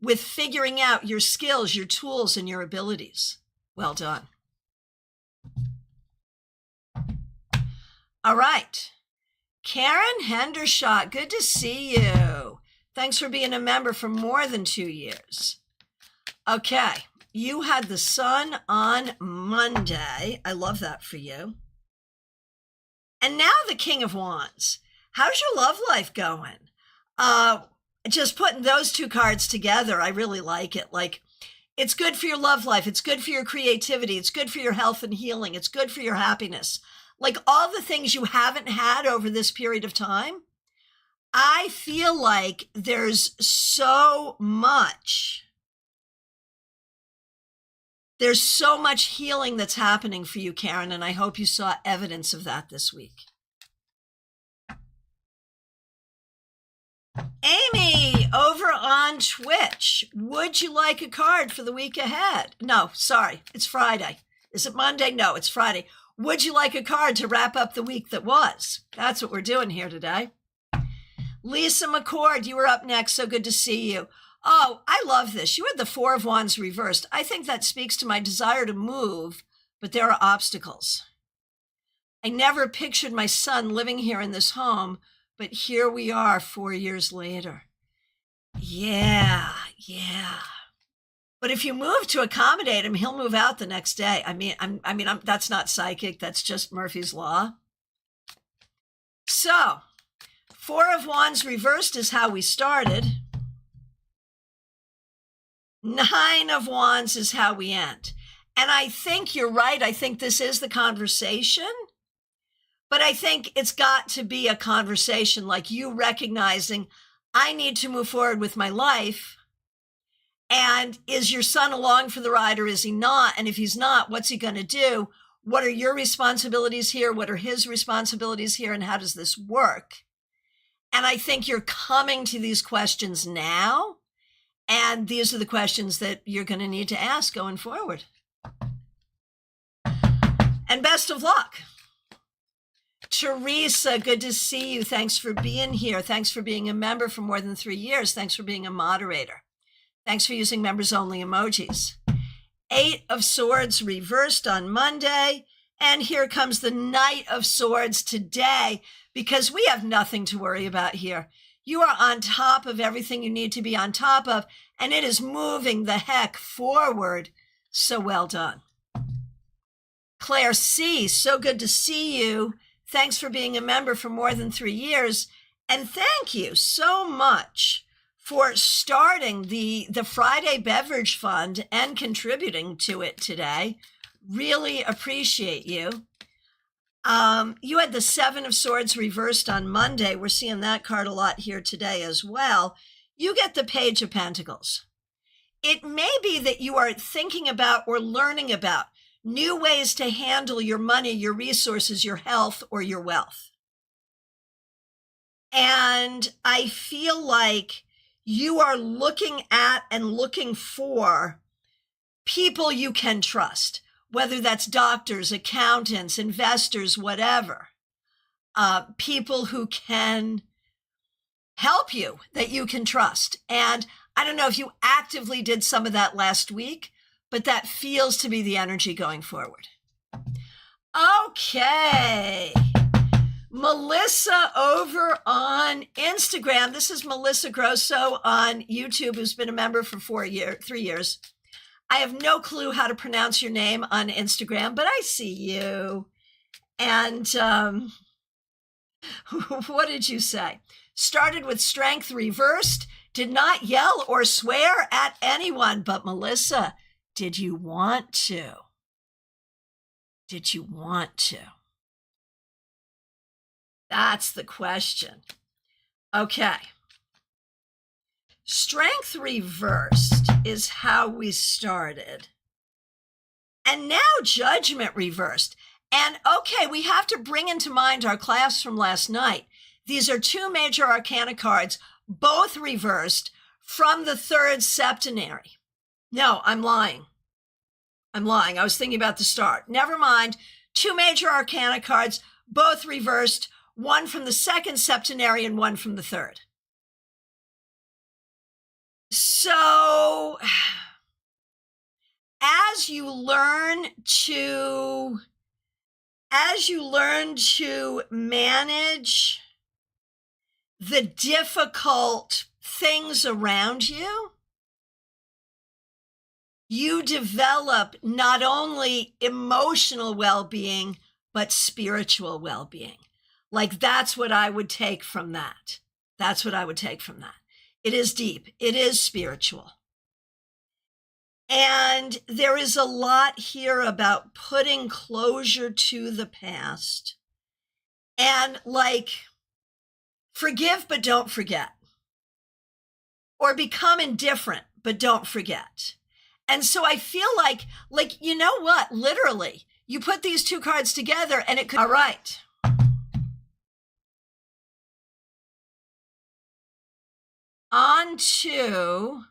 with figuring out your skills, your tools, and your abilities. Well done. All right. Karen Hendershot, good to see you. Thanks for being a member for more than 2 years. Okay. You had the Sun on Monday. I love that for you. And now the King of Wands. How's your love life going? Just putting those 2 cards together, I really like it. Like, it's good for your love life. It's good for your creativity. It's good for your health and healing. It's good for your happiness. Like, all the things you haven't had over this period of time, I feel like there's so much There's so much healing that's happening for you, Karen, and I hope you saw evidence of that this week. Amy, over on Twitch, would you like a card for the week ahead? No, sorry, it's Friday. Is it Monday? No, it's Friday. Would you like a card to wrap up the week that was? That's what we're doing here today. Lisa McCord, you were up next. So good to see you. Oh, I love this. You had the Four of Wands reversed. I think that speaks to my desire to move, but there are obstacles. I never pictured my son living here in this home, but here we are 4 years later. Yeah. But if you move to accommodate him, he'll move out the next day. That's not psychic. That's just Murphy's Law. So, Four of Wands reversed is how we started. Nine of Wands is how we end. And I think you're right. I think this is the conversation. But I think it's got to be a conversation like you recognizing, I need to move forward with my life. And is your son along for the ride or is he not? And if he's not, what's he going to do? What are your responsibilities here? What are his responsibilities here? And how does this work? And I think you're coming to these questions now. And these are the questions that you're going to need to ask going forward. And best of luck. Teresa, good to see you. Thanks for being here. Thanks for being a member for more than 3 years. Thanks for being a moderator. Thanks for using members only emojis. 8 of Swords reversed on Monday. And here comes the Knight of Swords today, because we have nothing to worry about here. You are on top of everything you need to be on top of, and it is moving the heck forward. So well done. Claire C., so good to see you. Thanks for being a member for more than 3 years. And thank you so much for starting the Friday Beverage Fund and contributing to it today. Really appreciate you. You had the Seven of Swords reversed on Monday. We're seeing that card a lot here today as well. You get the Page of Pentacles. It may be that you are thinking about or learning about new ways to handle your money, your resources, your health, or your wealth. And I feel like you are looking at and looking for people you can trust, whether that's doctors, accountants, investors, whatever, people who can help you that you can trust. And I don't know if you actively did some of that last week, but that feels to be the energy going forward. Okay. Melissa over on Instagram. This is Melissa Grosso on YouTube, who's been a member for 3 years. I have no clue how to pronounce your name on Instagram, but I see you. And what did you say? Started with strength reversed, did not yell or swear at anyone, but Melissa, did you want to? Did you want to? That's the question. Okay. Strength reversed is how we started. And now judgment reversed. And okay, we have to bring into mind our class from last night. These are 2 major arcana cards, both reversed from the 3rd septenary. No, I'm lying. I was thinking about the start. Never mind. 2 major arcana cards, both reversed, one from the 2nd septenary and one from the 3rd. So as you learn to manage the difficult things around you, you develop not only emotional well-being, but spiritual well-being. Like, that's what I would take from that. That's what I would take from that. It is deep. It is spiritual. And there is a lot here about putting closure to the past and, like, forgive but don't forget, or become indifferent but don't forget. And so I feel like, you know what? Literally, you put these two cards together and it could. All right. On to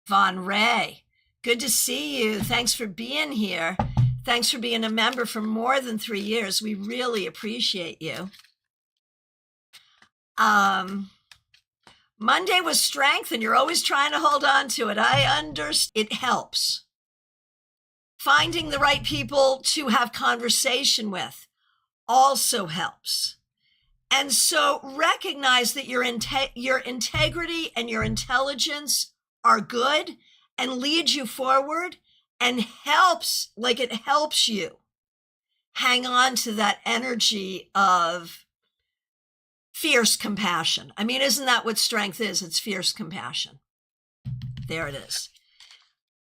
Von Ray. Good to see you. Thanks for being here. Thanks for being a member for more than 3 years. We really appreciate you. Monday was strength, and you're always trying to hold on to it. I understand. It helps. Finding the right people to have conversation with also helps. And so recognize that your integrity and your intelligence are good and leads you forward and helps, it helps you hang on to that energy of fierce compassion. I mean, isn't that what strength is? It's fierce compassion. There it is.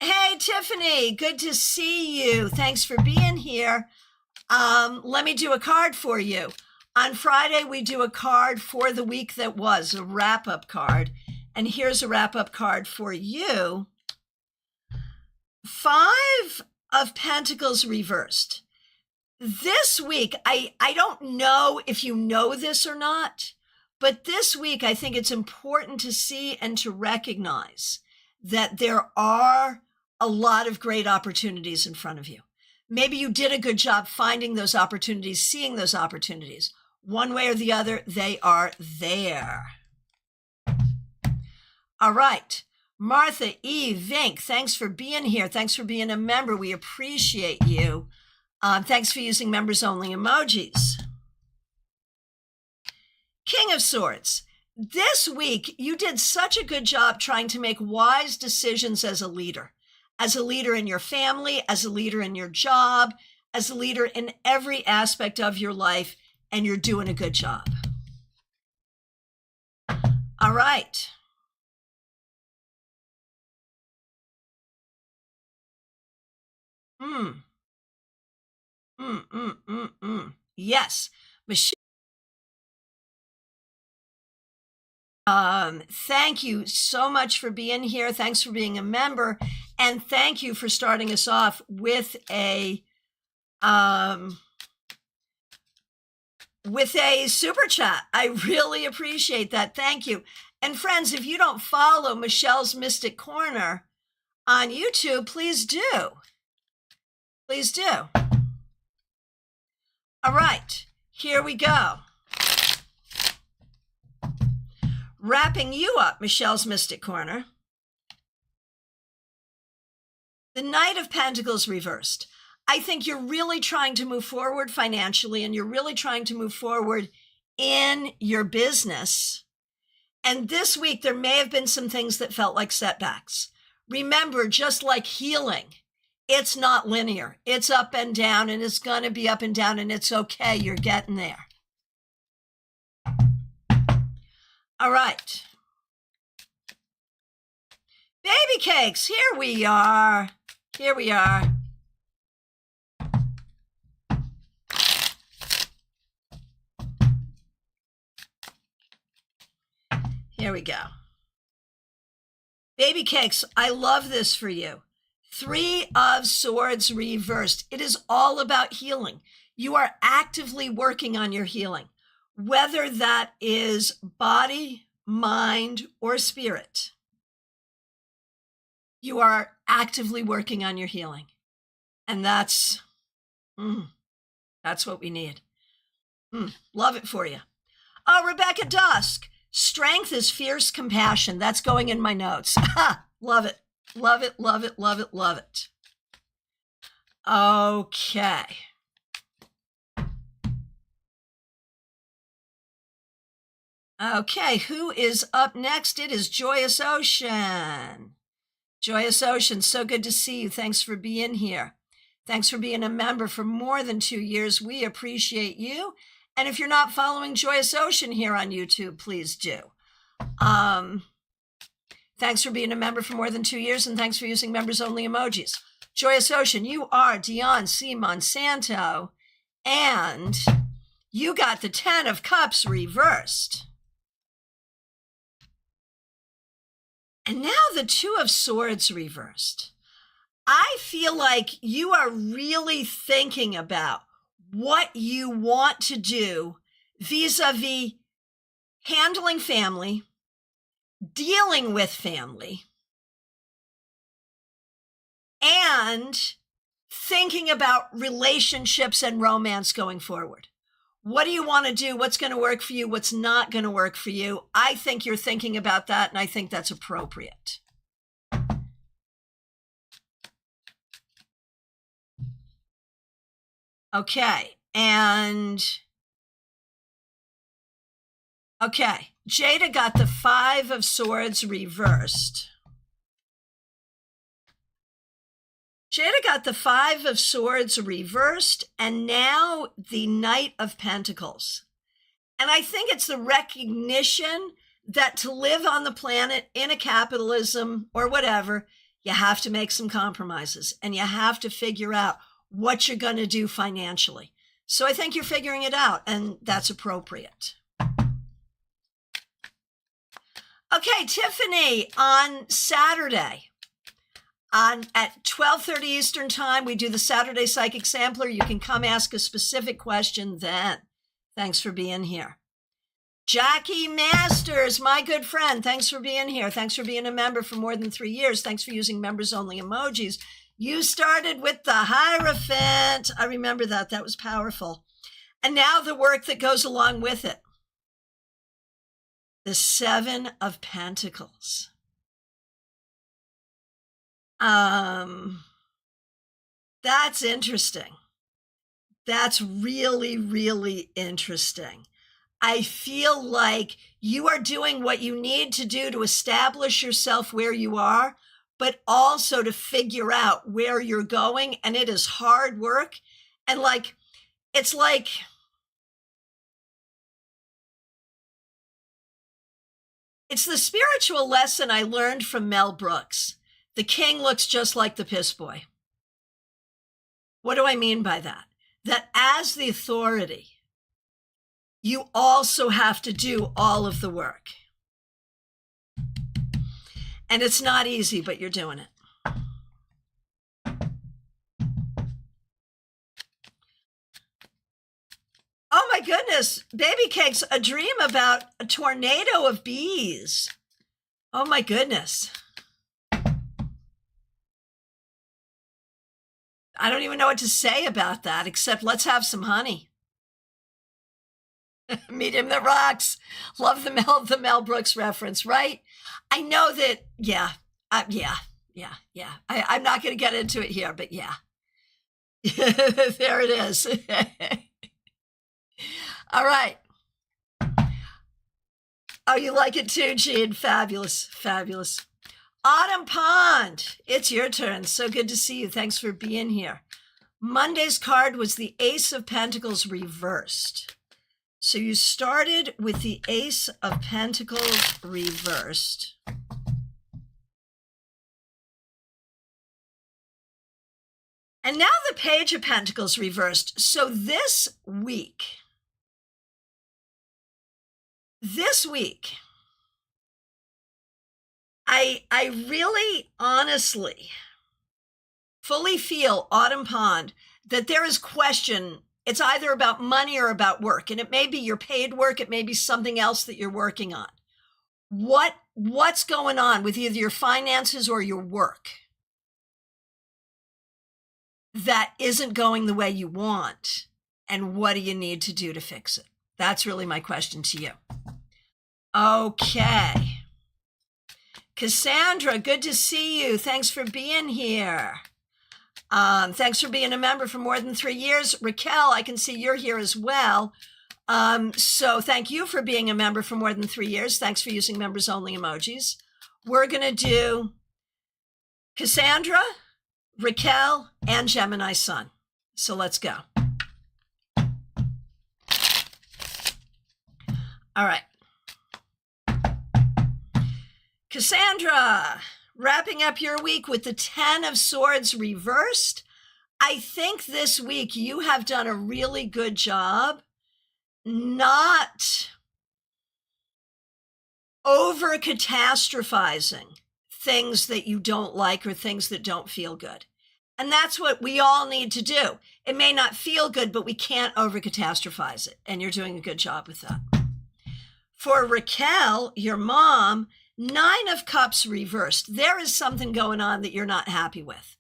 Hey, Tiffany, good to see you. Thanks for being here. Let me do a card for you. On Friday, we do a card for the week that was, a wrap-up card. And here's a wrap-up card for you. 5 of Pentacles reversed. This week, I don't know if you know this or not, but this week, I think it's important to see and to recognize that there are a lot of great opportunities in front of you. Maybe you did a good job finding those opportunities, seeing those opportunities. One way or the other, they are there. All right. Martha E. Vink, thanks for being here. Thanks for being a member. We appreciate you. Thanks for using members only emojis. King of Swords. This week, you did such a good job trying to make wise decisions as a leader in your family, as a leader in your job, as a leader in every aspect of your life, and you're doing a good job. All right. Yes. Michelle. Thank you so much for being here. Thanks for being a member. And thank you for starting us off with a super chat. I really appreciate that. Thank you. And friends, if you don't follow Michelle's Mystic Corner on YouTube, please do. Please do. All right, here we go. Wrapping you up, Michelle's Mystic Corner. The Knight of Pentacles reversed. I think you're really trying to move forward financially, and you're really trying to move forward in your business. And this week, there may have been some things that felt like setbacks. Remember, just like healing, it's not linear. It's up and down, and it's going to be up and down, and it's okay. You're getting there. All right. Baby cakes, here we are. Here we are. Here we go. Baby cakes, I love this for you. 3 of Swords reversed. It is all about healing. You are actively working on your healing, whether that is body, mind, or spirit. You are actively working on your healing. And that's what we need. Love it for you. Oh, Rebecca Dusk. Strength is fierce compassion. That's going in my notes. Love it. Love it, love it, love it, love it. Okay. Okay, who is up next? It is Joyous Ocean. Joyous Ocean, so good to see you. Thanks for being here. Thanks for being a member for more than 2 years. We appreciate you. And if you're not following Joyous Ocean here on YouTube, please do. Thanks for being a member for more than 2 years, and thanks for using members only emojis. Joyous Ocean, you are Dion C. Monsanto, and you got the 10 of Cups reversed. And now the Two of Swords reversed. I feel like you are really thinking about what you want to do vis-a-vis handling family, dealing with family, and thinking about relationships and romance going forward. What do you want to do? What's going to work for you? What's not going to work for you? I think you're thinking about that, and I think that's appropriate. Okay, Jada got the Five of Swords reversed. Jada got the Five of Swords reversed, and now the Knight of Pentacles. And I think it's the recognition that to live on the planet in a capitalism or whatever, you have to make some compromises, and you have to figure out what you're going to do financially. So I think you're figuring it out, and that's appropriate. Okay, Tiffany, on Saturday, at 12:30 Eastern time, we do the Saturday Psychic Sampler. You can come ask a specific question then. Thanks for being here. Jackie Masters, my good friend, thanks for being here. Thanks for being a member for more than 3 years. Thanks for using members-only emojis. You started with the Hierophant. I remember that. That was powerful. And now the work that goes along with it. The Seven of Pentacles. That's interesting. That's really, really interesting. I feel like you are doing what you need to do to establish yourself where you are, but also to figure out where you're going. And it is hard work. And it's the spiritual lesson I learned from Mel Brooks. The king looks just like the piss boy. What do I mean by that? That as the authority, you also have to do all of the work. And it's not easy, but you're doing it. Oh my goodness, Baby Cakes, a dream about a tornado of bees. Oh my goodness. I don't even know what to say about that, except let's have some honey. Medium that rocks. Love the Mel Brooks reference, right? I know that, yeah. I'm not going to get into it here, but yeah. There it is. All right. Oh, you like it too, Jean? Fabulous, fabulous. Autumn Pond, it's your turn. So good to see you. Thanks for being here. Monday's card was the Ace of Pentacles reversed. So you started with the Ace of Pentacles reversed. And now the Page of Pentacles reversed. So this week, I really honestly fully feel, Autumn Pond, that there is question. It's either about money or about work. And it may be your paid work. It may be something else that you're working on. What's going on with either your finances or your work that isn't going the way you want? And what do you need to do to fix it? That's really my question to you. Okay. Cassandra, good to see you. Thanks for being here. Thanks for being a member for more than 3 years. Raquel, I can see you're here as well. So thank you for being a member for more than 3 years. Thanks for using members only emojis. We're going to do Cassandra, Raquel, and Gemini Sun. So let's go. All right. Cassandra, wrapping up your week with the 10 of Swords reversed. I think this week you have done a really good job not over catastrophizing things that you don't like or things that don't feel good. And that's what we all need to do. It may not feel good, but we can't over-catastrophize it. And you're doing a good job with that. For Raquel, your mom, 9 of Cups reversed. There is something going on that you're not happy with.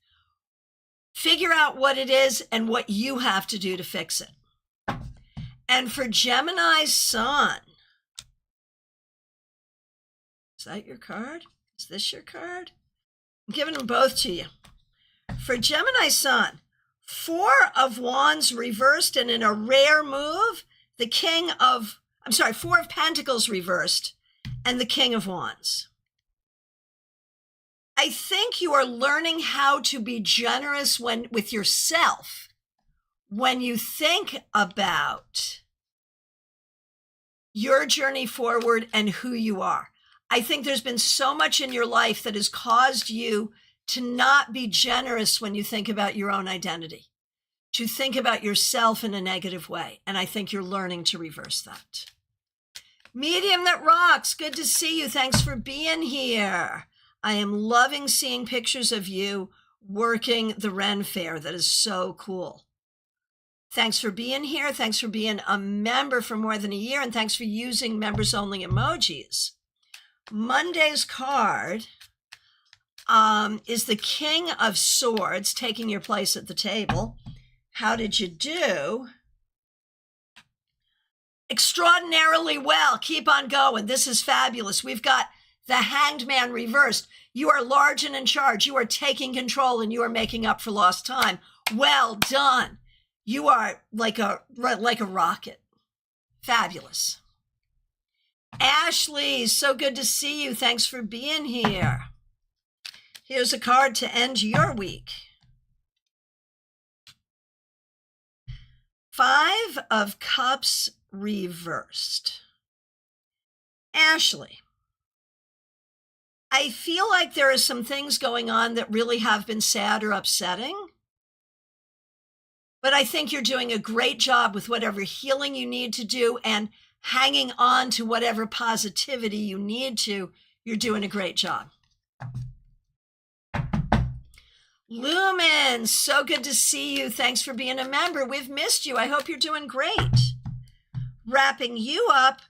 Figure out what it is and what you have to do to fix it. And for Gemini's Sun, is that your card? Is this your card? I'm giving them both to you. For Gemini Sun, 4 of Wands reversed, and in a rare move, 4 of Pentacles reversed and the King of Wands. I think you are learning how to be generous with yourself when you think about your journey forward and who you are. I think there's been so much in your life that has caused you to not be generous when you think about your own identity, to think about yourself in a negative way. And I think you're learning to reverse that. Medium that rocks, good to see you. Thanks for being here. I am loving seeing pictures of you working the Ren Fair. That is so cool. Thanks for being here. Thanks for being a member for more than a year. And thanks for using members only emojis. Monday's card is the King of Swords, taking your place at the table. How did you do? Extraordinarily well. Keep on going. This is fabulous. We've got the Hanged Man reversed. You are large and in charge. You are taking control and you are making up for lost time. Well done. You are like a rocket. Fabulous. Ashley, so good to see you. Thanks for being here. Here's a card to end your week. 5 of Cups reversed. Ashley, I feel like there are some things going on that really have been sad or upsetting, but I think you're doing a great job with whatever healing you need to do and hanging on to whatever positivity you need to. You're doing a great job. Lumen, so good to see you. Thanks for being a member. We've missed you. I hope you're doing great. Wrapping you up,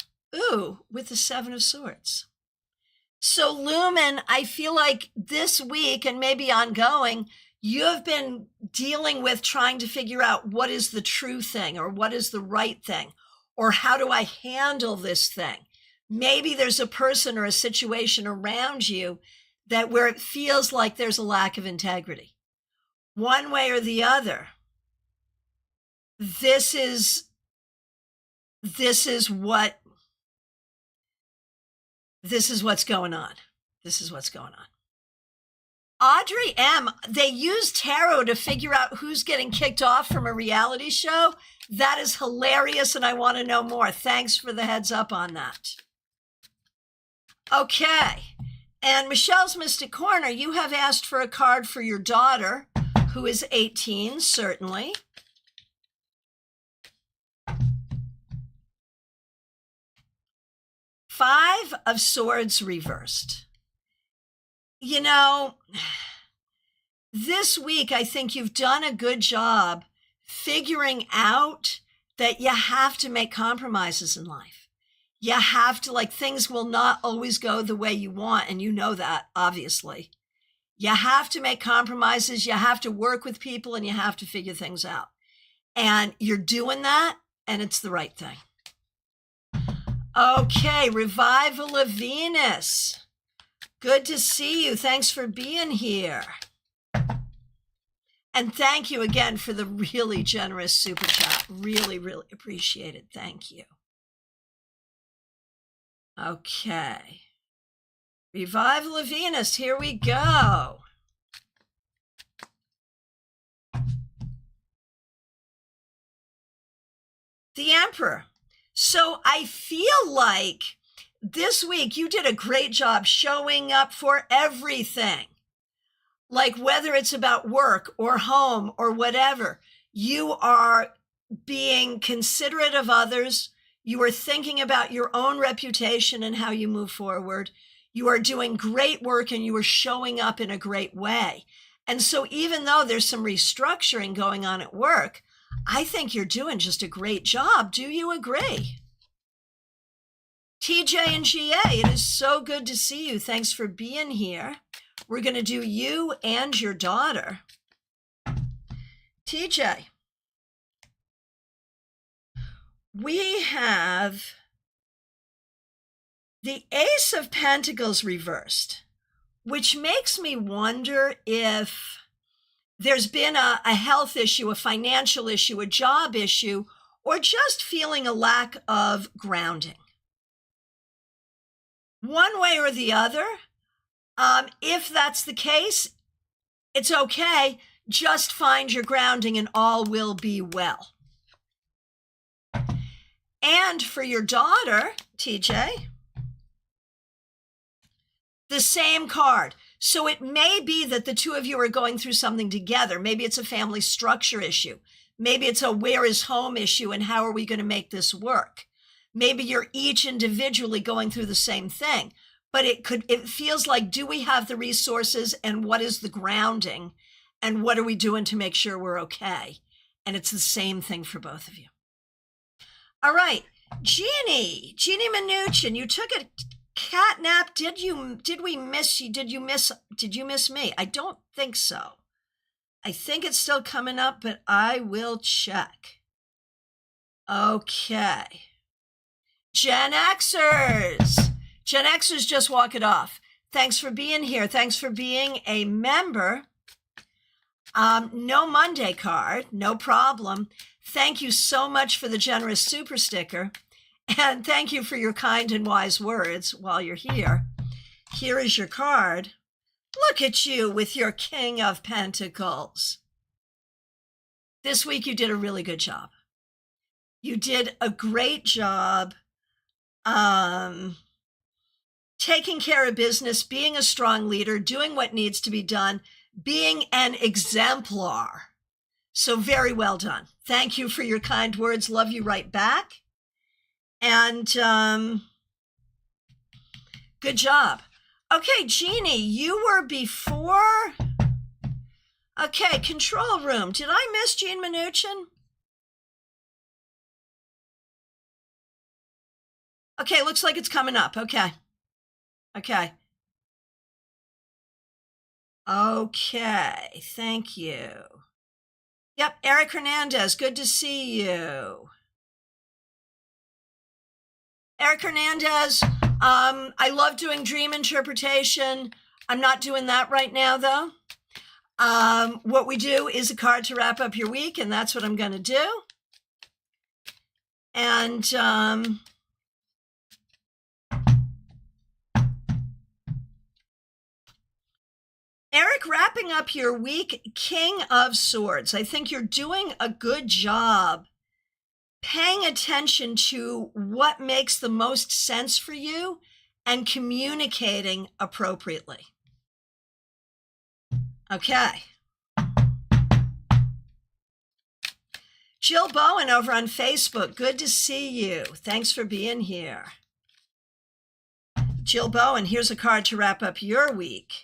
with the 7 of Swords. So Lumen, I feel like this week and maybe ongoing, you have been dealing with trying to figure out what is the true thing or what is the right thing or how do I handle this thing? Maybe there's a person or a situation around you that where it feels like there's a lack of integrity. One way or the other, this is what's going on. This is what's going on. Audrey M., they use tarot to figure out who's getting kicked off from a reality show. That is hilarious, and I want to know more. Thanks for the heads up on that. Okay. And Michelle's Mystic Corner, you have asked for a card for your daughter, who is 18, certainly. Five of Swords reversed. You know, this week, I think you've done a good job figuring out that you have to make compromises in life. You have to, things will not always go the way you want, and you know that, obviously. You have to make compromises, you have to work with people, and you have to figure things out. And you're doing that, and it's the right thing. Okay, Revival of Venus. Good to see you. Thanks for being here. And thank you again for the really generous super chat. Really, really appreciate it. Thank you. Okay. Revival of Venus. Here we go. The Emperor. So I feel like this week you did a great job showing up for everything. Like whether it's about work or home or whatever, you are being considerate of others. You are thinking about your own reputation and how you move forward. You are doing great work and you are showing up in a great way. And so even though there's some restructuring going on at work, I think you're doing just a great job. Do you agree? TJ and GA, it is so good to see you. Thanks for being here. We're going to do you and your daughter. TJ, we have the Ace of Pentacles reversed, which makes me wonder if there's been a health issue, a financial issue, a job issue, or just feeling a lack of grounding. One way or the other, if that's the case, it's okay. Just find your grounding and all will be well. And for your daughter, TJ, the same card. So it may be that the two of you are going through something together. Maybe it's a family structure issue. Maybe it's a where is home issue and how are we going to make this work? Maybe you're each individually going through the same thing, but it feels like, do we have the resources and what is the grounding and what are we doing to make sure we're okay? And it's the same thing for both of you. All right, Jeannie Mnuchin, you took a cat nap. Did we miss you? Did you miss me? I don't think so. I think it's still coming up, but I will check. Okay. Gen Xers just walk it off. Thanks for being here. Thanks for being a member. No Monday card, no problem. Thank you so much for the generous super sticker. And thank you for your kind and wise words while you're here. Here is your card. Look at you with your King of Pentacles. This week you did a really good job. You did a great job taking care of business, being a strong leader, doing what needs to be done, being an exemplar. So very well done. Thank you for your kind words. Love you right back. And good job. Okay, Jeannie, you were before. Okay, control room. Did I miss Jean Mnuchin? Okay, looks like it's coming up. Okay. Okay, thank you. Yep, Eric Hernandez, good to see you. Eric Hernandez, I love doing dream interpretation. I'm not doing that right now, though. What we do is a card to wrap up your week, and that's what I'm going to do. And Eric, wrapping up your week, King of Swords. I think you're doing a good job paying attention to what makes the most sense for you and communicating appropriately. Okay. Jill Bowen over on Facebook. Good to see you. Thanks for being here. Jill Bowen, here's a card to wrap up your week.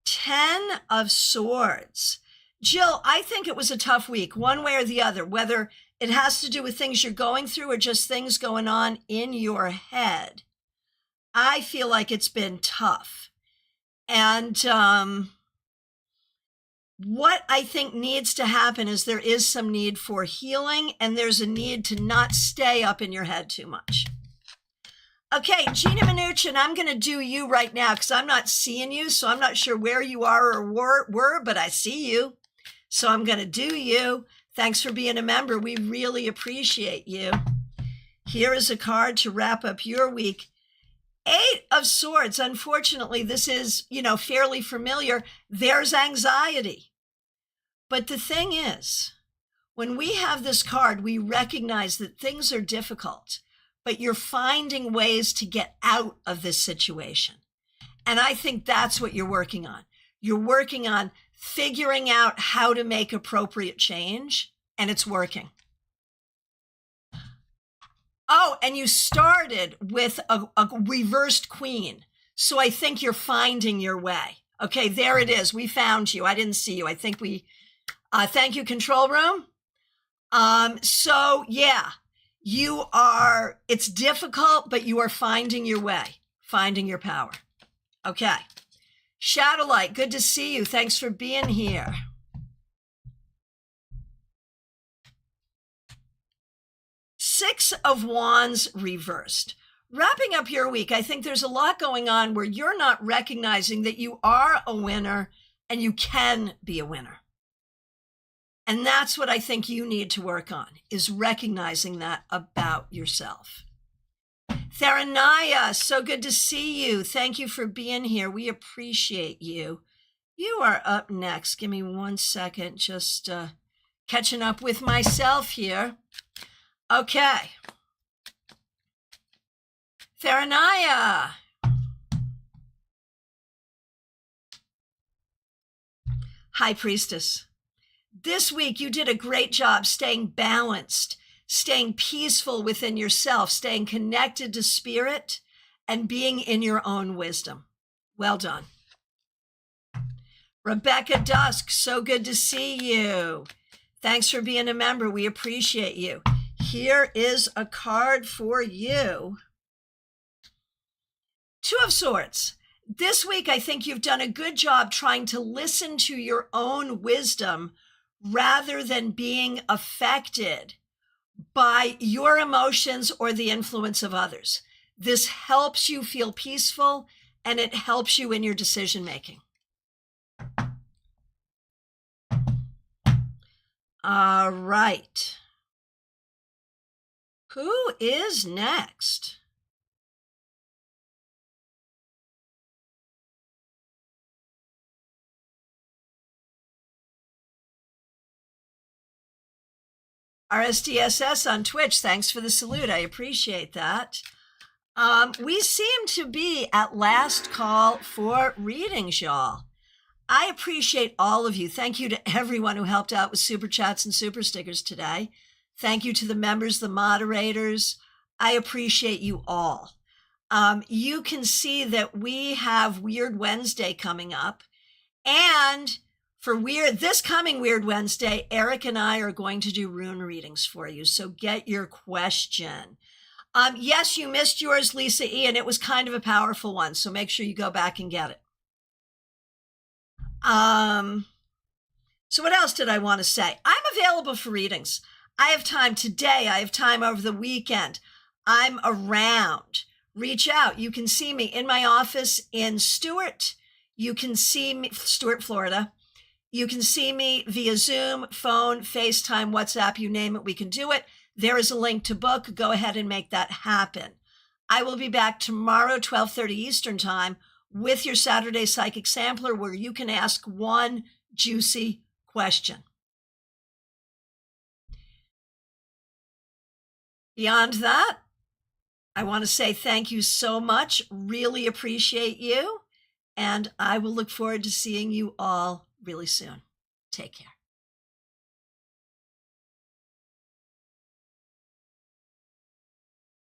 10 of Swords. Jill, I think it was a tough week, one way or the other, whether it has to do with things you're going through or just things going on in your head. I feel like it's been tough. And what I think needs to happen is there is some need for healing, and there's a need to not stay up in your head too much. Okay, Gina Mnuchin, I'm going to do you right now because I'm not seeing you, so I'm not sure where you are or were, but I see you. So I'm going to do you. Thanks for being a member. We really appreciate you. Here is a card to wrap up your week. 8 of Swords. Unfortunately, this is, fairly familiar. There's anxiety. But the thing is, when we have this card, we recognize that things are difficult, but you're finding ways to get out of this situation. And I think that's what you're working on. You're working on figuring out how to make appropriate change, and it's working. Oh, and you started with a reversed queen. So I think you're finding your way. Okay, there it is. We found you. I didn't see you. I think we, thank you, control room. So yeah, you are, it's difficult, but you are finding your way, finding your power. Okay. Shadowlight, good to see you. Thanks for being here. Six of Wands reversed. Wrapping up your week, I think there's a lot going on where you're not recognizing that you are a winner and you can be a winner. And that's what I think you need to work on, is recognizing that about yourself. Theranaya, so good to see you. Thank you for being here. We appreciate you. You are up next. Give me 1 second, just catching up with myself here. Okay. Theranaya. High Priestess. This week, you did a great job staying balanced, staying peaceful within yourself, staying connected to spirit, and being in your own wisdom. Well done. Rebecca Dusk, so good to see you. Thanks for being a member. We appreciate you. Here is a card for you. Two of Swords. This week, I think you've done a good job trying to listen to your own wisdom rather than being affected by your emotions or the influence of others. This helps you feel peaceful and it helps you in your decision making. All right. Who is next? RSDSS on Twitch, thanks for the salute. I appreciate that. We seem to be at last call for readings, y'all. I appreciate all of you. Thank you to everyone who helped out with super chats and super stickers today. Thank you to the members, the moderators. I appreciate you all. You can see that we have Weird Wednesday coming up. And for this coming Weird Wednesday, Eric and I are going to do rune readings for you. So get your question. Yes, you missed yours, Lisa E, and it was kind of a powerful one. So make sure you go back and get it. So what else did I want to say? I'm available for readings. I have time today. I have time over the weekend. I'm around. Reach out. You can see me in my office in Stuart. You can see me, Stuart, Florida. You can see me via Zoom, phone, FaceTime, WhatsApp, you name it, we can do it. There is a link to book. Go ahead and make that happen. I will be back tomorrow, 12:30 Eastern time, with your Saturday Psychic Sampler, where you can ask one juicy question. Beyond that, I want to say thank you so much. Really appreciate you. And I will look forward to seeing you all really soon. Take care.